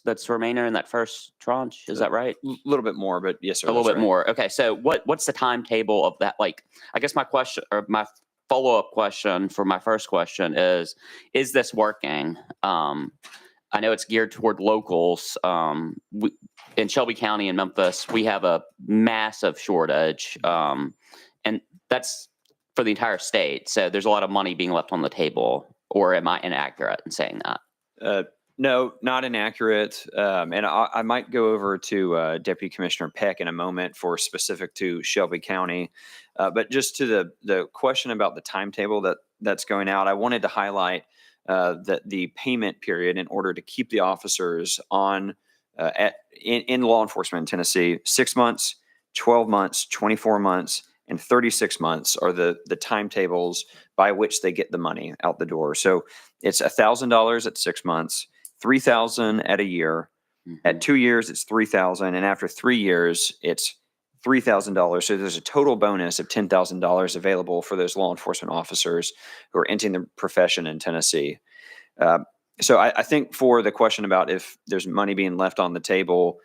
that's remainder in that first tranche. Is that right? A little bit more, but yes, sir. A little that's bit right. more. Okay. So what's the timetable of that? Like, I guess my question or my follow-up question for my first question is this working? I know it's geared toward locals. In Shelby County and Memphis, we have a massive shortage. And that's for the entire state. So there's a lot of money being left on the table. Or am I inaccurate in saying that? No, not inaccurate. And I might go over to Deputy Commissioner Peck in a moment for specific to Shelby County. But just to the question about the timetable that's going out, I wanted to highlight that the payment period in order to keep the officers on in law enforcement in Tennessee, 6 months, 12 months, 24 months, and 36 months are the timetables by which they get the money out the door. So it's $1,000 at 6 months, $3,000 at a year. At 2 years, it's $3,000, and after 3 years, it's $3,000. So there's a total bonus of $10,000 available for those law enforcement officers who are entering the profession in Tennessee. So I think for the question about if there's money being left on the table,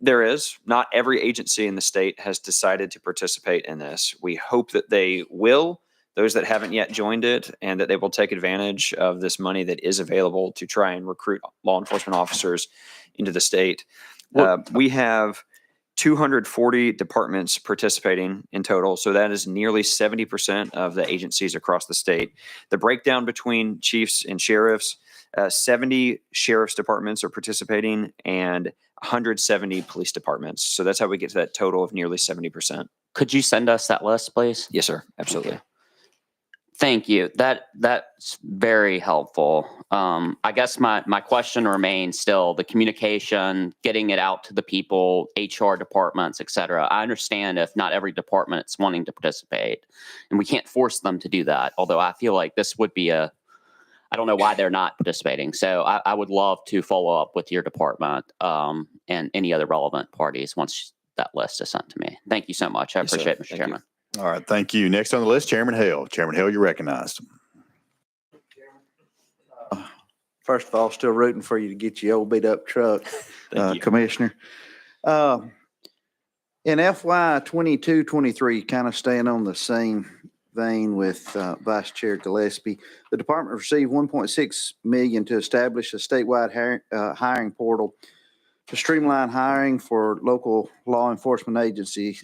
there is. Not every agency in the state has decided to participate in this. We hope that they will, those that haven't yet joined it, and that they will take advantage of this money that is available to try and recruit law enforcement officers into the state. We have 240 departments participating in total. So that is nearly 70% of the agencies across the state. The breakdown between chiefs and sheriffs, 70 sheriff's departments are participating and 170 police departments. So that's how we get to that total of nearly 70%. Could you send us that list, please? Yes, sir. Absolutely. Thank you. That's very helpful. I guess my question remains still the communication, getting it out to the people, HR departments, et cetera. I understand if not every department is wanting to participate, and we can't force them to do that. Although I feel like this would be I don't know why they're not participating. So I would love to follow up with your department and any other relevant parties once that list is sent to me. Thank you so much. I appreciate it, Mr. Chairman. All right, thank you. Next on the list, Chairman Hill. Chairman Hill, you're recognized. First of all, still rooting for you to get your old beat up truck, Commissioner. In FY 22-23, kind of staying on the same vein with Vice Chair Gillespie, the department received $1.6 million to establish a statewide hiring portal to streamline hiring for local law enforcement agencies.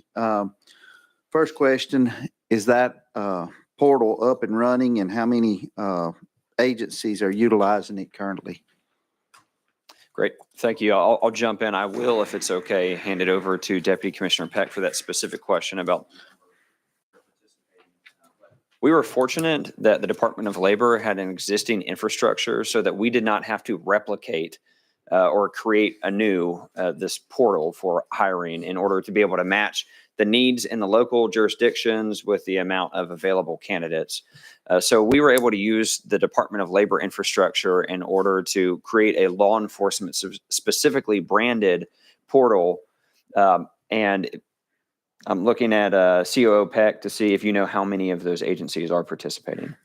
First question, is that portal up and running, and how many agencies are utilizing it currently? Great. Thank you. I'll jump in. I will, if it's okay, hand it over to Deputy Commissioner Peck for that specific question about. We were fortunate that the Department of Labor had an existing infrastructure so that we did not have to replicate or create anew this portal for hiring in order to be able to match the needs in the local jurisdictions with the amount of available candidates. So we were able to use the Department of Labor infrastructure in order to create a law enforcement specifically branded portal. And I'm looking at COO Peck to see if you know how many of those agencies are participating.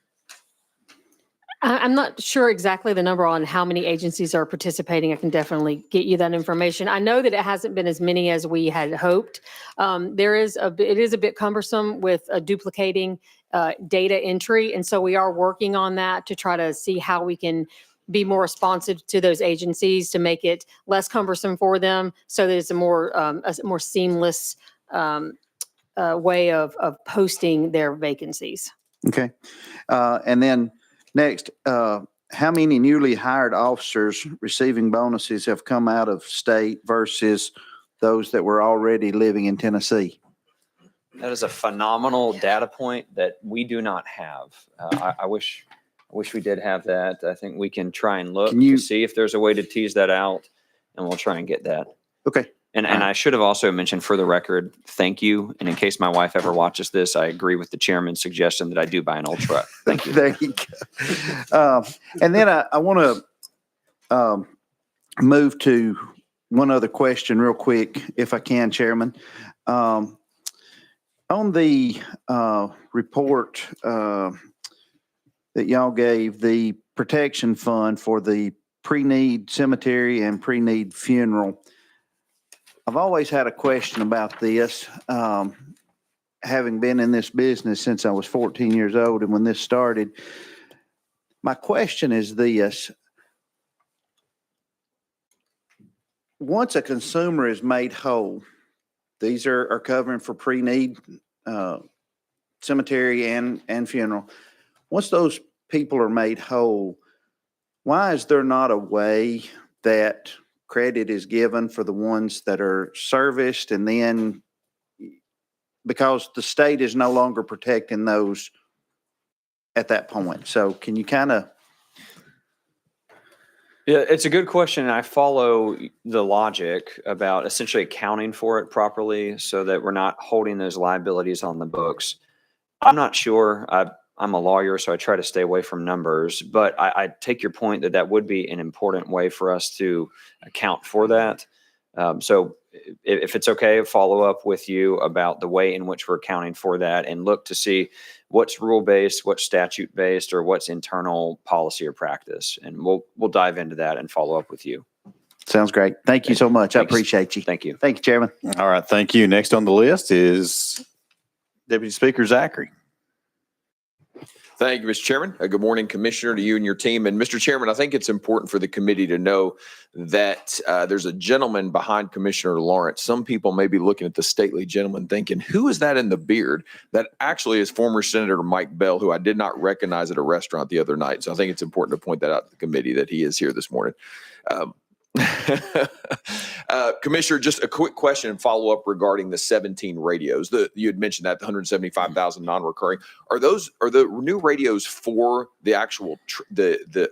I'm not sure exactly the number on how many agencies are participating. I can definitely get you that information. I know that it hasn't been as many as we had hoped. It is a bit cumbersome with duplicating data entry. And so we are working on that to try to see how we can be more responsive to those agencies to make it less cumbersome for them so that it's a more seamless way of posting their vacancies. Okay. And then next, how many newly hired officers receiving bonuses have come out of state versus those that were already living in Tennessee? That is a phenomenal data point that we do not have. I wish we did have that. I think we can try and look Can you- to see if there's a way to tease that out, and we'll try and get that. Okay. And I should have also mentioned for the record, thank you. And in case my wife ever watches this, I agree with the chairman's suggestion that I do buy an old truck. Thank you. There you go. And then I want to move to one other question real quick, if I can, Chairman. On the report that y'all gave, the protection fund for the pre-need cemetery and pre-need funeral, I've always had a question about this, having been in this business since I was 14 years old and when this started. My question is this. Once a consumer is made whole, these are covering for pre-need cemetery and funeral. Once those people are made whole, why is there not a way that credit is given for the ones that are serviced, and then because the state is no longer protecting those at that point? So can you kind of... Yeah, it's a good question. And I follow the logic about essentially accounting for it properly so that we're not holding those liabilities on the books. I'm not sure. I'm a lawyer, so I try to stay away from numbers, but I take your point that that would be an important way for us to account for that. So if it's okay, follow up with you about the way in which we're accounting for that and look to see what's rule-based, what's statute-based, or what's internal policy or practice. And we'll dive into that and follow up with you. Sounds great. Thank you so much. I appreciate you. Thank you. Thank you, Chairman. All right, thank you. Next on the list is Deputy Speaker Zachary. Thank you, Mr. Chairman. Good morning, Commissioner, to you and your team. And Mr. Chairman, I think it's important for the committee to know that there's a gentleman behind Commissioner Lawrence. Some people may be looking at the stately gentleman thinking, who is that in the beard? That actually is former Senator Mike Bell, who I did not recognize at a restaurant the other night. So I think it's important to point that out to the committee that he is here this morning. Commissioner, just a quick question and follow up regarding the 17 radios. You had mentioned that the 175,000 non-recurring. Are the new radios for the actual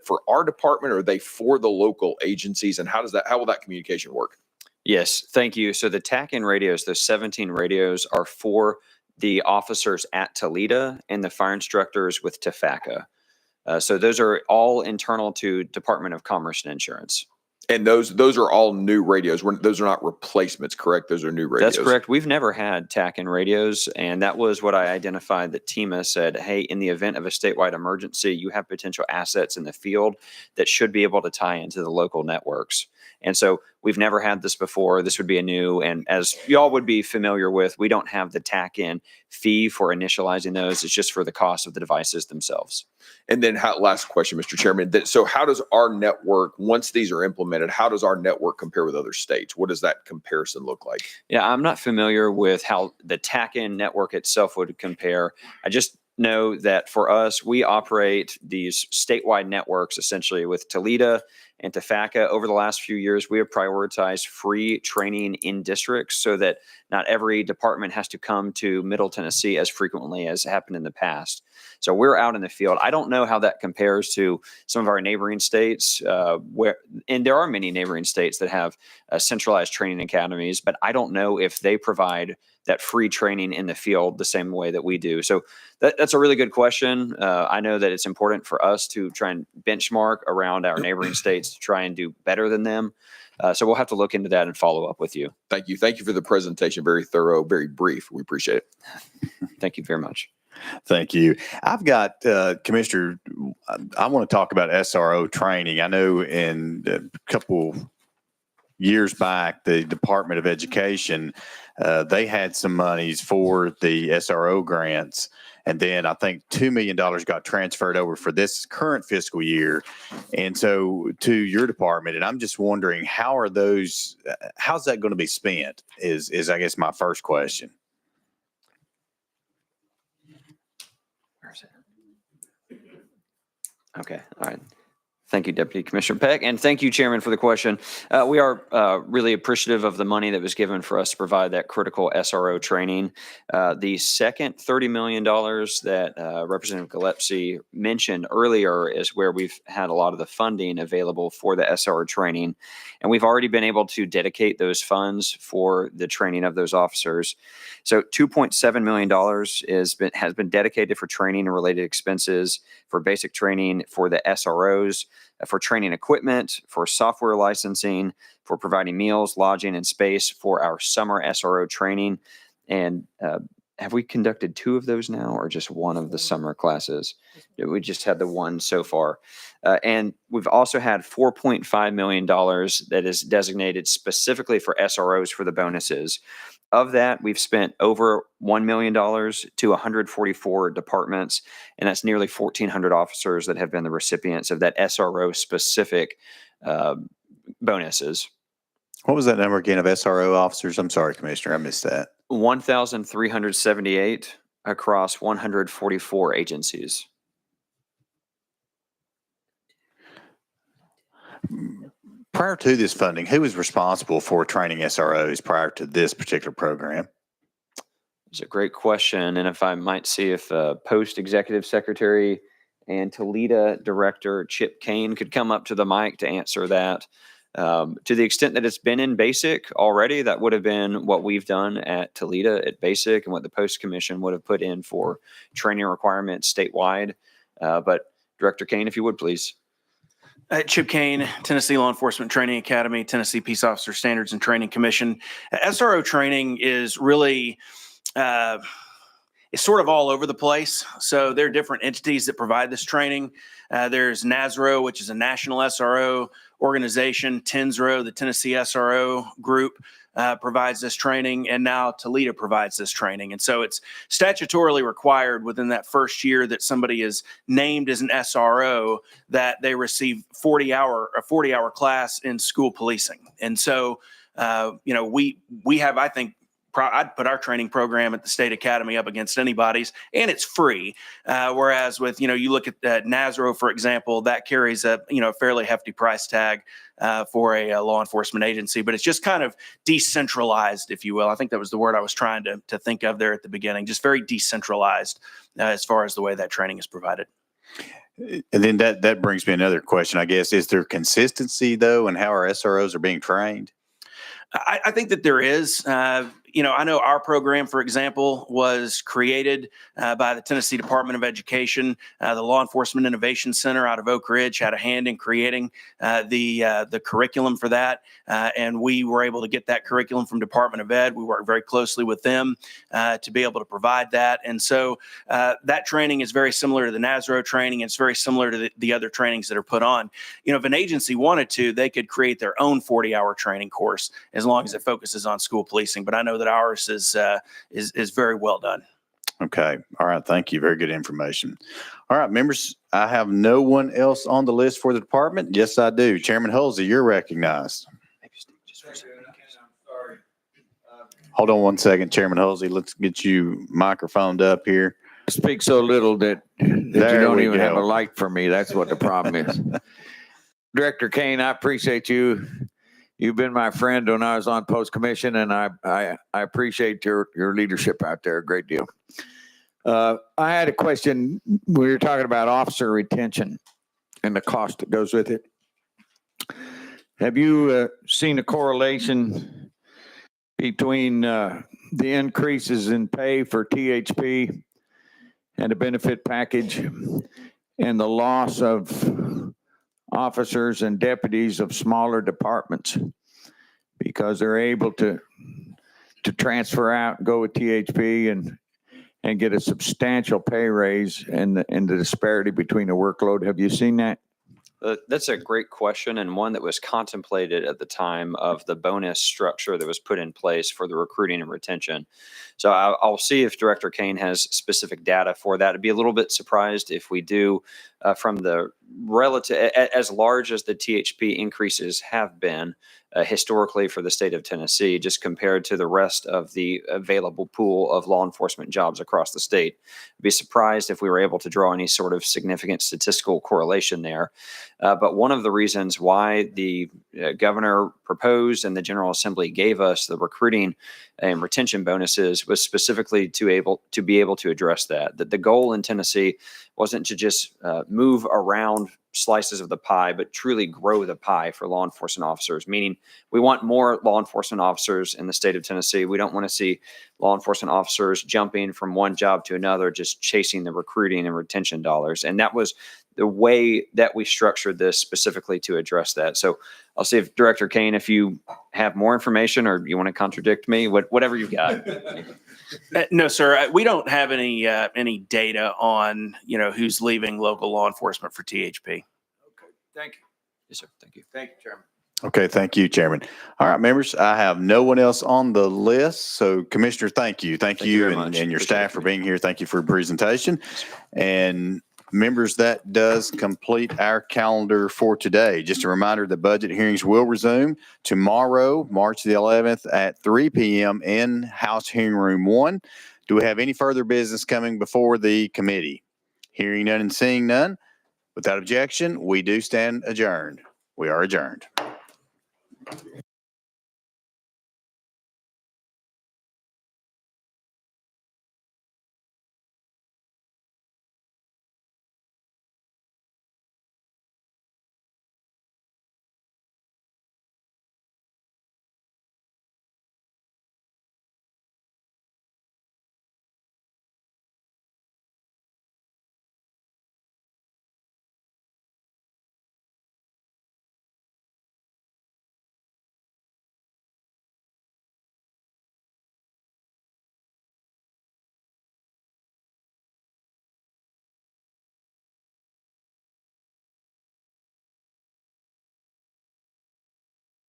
for our department, or are they for the local agencies? And how will that communication work? Yes, thank you. So the TAC-in radios, those 17 radios, are for the officers at Toledo and the fire instructors with TFACA. So those are all internal to Department of Commerce and Insurance. And those are all new radios. Those are not replacements, correct? Those are new radios. That's correct. We've never had TAC-in radios, and that was what I identified that TEMA said, hey, in the event of a statewide emergency, you have potential assets in the field that should be able to tie into the local networks. And so we've never had this before. This would be a new, and as y'all would be familiar with, we don't have the TAC-in fee for initializing those. It's just for the cost of the devices themselves. And then last question, Mr. Chairman. So how does our network, once these are implemented, how does our network compare with other states? What does that comparison look like? Yeah, I'm not familiar with how the TAC-in network itself would compare. I just know that for us, we operate these statewide networks essentially with Toledo and TFACA. Over the last few years, we have prioritized free training in districts so that not every department has to come to Middle Tennessee as frequently as happened in the past. So we're out in the field. I don't know how that compares to some of our neighboring states, and there are many neighboring states that have centralized training academies, but I don't know if they provide that free training in the field the same way that we do. So that's a really good question. I know that it's important for us to try and benchmark around our neighboring states to try and do better than them. So we'll have to look into that and follow up with you. Thank you. Thank you for the presentation. Very thorough, very brief. We appreciate it. Thank you very much. Thank you. I've got, Commissioner, I want to talk about SRO training. I know in a couple years back, the Department of Education, they had some monies for the SRO grants. And then I think $2 million got transferred over for this current fiscal year. And so to your department, and I'm just wondering, how's that going to be spent is I guess my first question. Okay. All right. Thank you, Deputy Commissioner Peck, and thank you, Chairman, for the question. We are really appreciative of the money that was given for us to provide that critical SRO training. The second $30 million that Representative Gillespie mentioned earlier is where we've had a lot of the funding available for the SRO training, and we've already been able to dedicate those funds for the training of those officers. So $2.7 million has been dedicated for training and related expenses, for basic training for the SROs, for training equipment, for software licensing, for providing meals, lodging, and space for our summer SRO training. And have we conducted 2 of those now, or just one of the summer classes? We just had the one so far. And we've also had $4.5 million that is designated specifically for SROs for the bonuses. Of that, we've spent over $1 million to 144 departments, and that's nearly 1,400 officers that have been the recipients of that SRO-specific bonuses. What was that number again of SRO officers? I'm sorry, Commissioner, I missed that. 1,378 across 144 agencies. Prior to this funding, who was responsible for training SROs prior to this particular program? It's a great question. And if I might see if Post Executive Secretary and Toledo Director Chip Kane could come up to the mic to answer that. To the extent that it's been in BASIC already, that would have been what we've done at Toledo at BASIC and what the Post Commission would have put in for training requirements statewide. But Director Kane, if you would, please. Chip Kane, Tennessee Law Enforcement Training Academy, Tennessee Peace Officer Standards and Training Commission. SRO training is really, it's sort of all over the place. So there are different entities that provide this training. There's NASRO, which is a national SRO organization. TNSRO, the Tennessee SRO group, provides this training, and now Toledo provides this training. And so it's statutorily required within that first year that somebody is named as an SRO that they receive a 40-hour class in school policing. And so, we have, I think, I'd put our training program at the State Academy up against anybody's, and it's free. Whereas with, you look at NASRO, for example, that carries a fairly hefty price tag for a law enforcement agency, but it's just kind of decentralized, if you will. I think that was the word I was trying to think of there at the beginning, just very decentralized as far as the way that training is provided. And then that brings me another question, I guess. Is there consistency, though, in how our SROs are being trained? I think that there is. I know our program, for example, was created by the Tennessee Department of Education. The Law Enforcement Innovation Center out of Oak Ridge had a hand in creating the curriculum for that. And we were able to get that curriculum from Department of Ed. We worked very closely with them to be able to provide that. And so that training is very similar to the NASRO training. It's very similar to the other trainings that are put on. If an agency wanted to, they could create their own 40-hour training course as long as it focuses on school policing. But I know that ours is very well done. Okay. All right. Thank you. Very good information. All right, members, I have no one else on the list for the department. Yes, I do. Chairman Hulsey, you're recognized. Hold on one second, Chairman Hulsey. Let's get you microphoned up here. Speak so little that you don't even have a light for me. That's what the problem is. Director Kane, I appreciate you. You've been my friend when I was on Post Commission, and I appreciate your leadership out there a great deal. I had a question. We were talking about officer retention and the cost that goes with it. Have you seen a correlation between the increases in pay for THP and the benefit package and the loss of officers and deputies of smaller departments because they're able to transfer out, go with THP and get a substantial pay raise and the disparity between the workload? Have you seen that? That's a great question, and one that was contemplated at the time of the bonus structure that was put in place for the recruiting and retention. So I'll see if Director Kane has specific data for that. I'd be a little bit surprised if we do from the relative, as large as the THP increases have been historically for the state of Tennessee, just compared to the rest of the available pool of law enforcement jobs across the state. I'd be surprised if we were able to draw any sort of significant statistical correlation there. But one of the reasons why the governor proposed and the General Assembly gave us the recruiting and retention bonuses was specifically to be able to address that. That the goal in Tennessee wasn't to just move around slices of the pie, but truly grow the pie for law enforcement officers, meaning we want more law enforcement officers in the state of Tennessee. We don't want to see law enforcement officers jumping from one job to another, just chasing the recruiting and retention dollars. And that was the way that we structured this specifically to address that. So I'll see if Director Kane, if you have more information or you want to contradict me, whatever you've got. No, sir. We don't have any data on, who's leaving local law enforcement for THP. Thank you. Yes, sir. Thank you. Thank you, Chairman. Okay, thank you, Chairman. All right, members, I have no one else on the list. So Commissioner, thank you. Thank you you very and much. and your Appreciate staff it. for being here. Thank you for your presentation. And members, that does complete our calendar for today. Just a reminder, the budget hearings will resume tomorrow, March the 11th at 3 p.m. in House Hearing Room 1. Do we have any further business coming before the committee? Hearing none and seeing none. Without objection, we do stand adjourned. We are adjourned.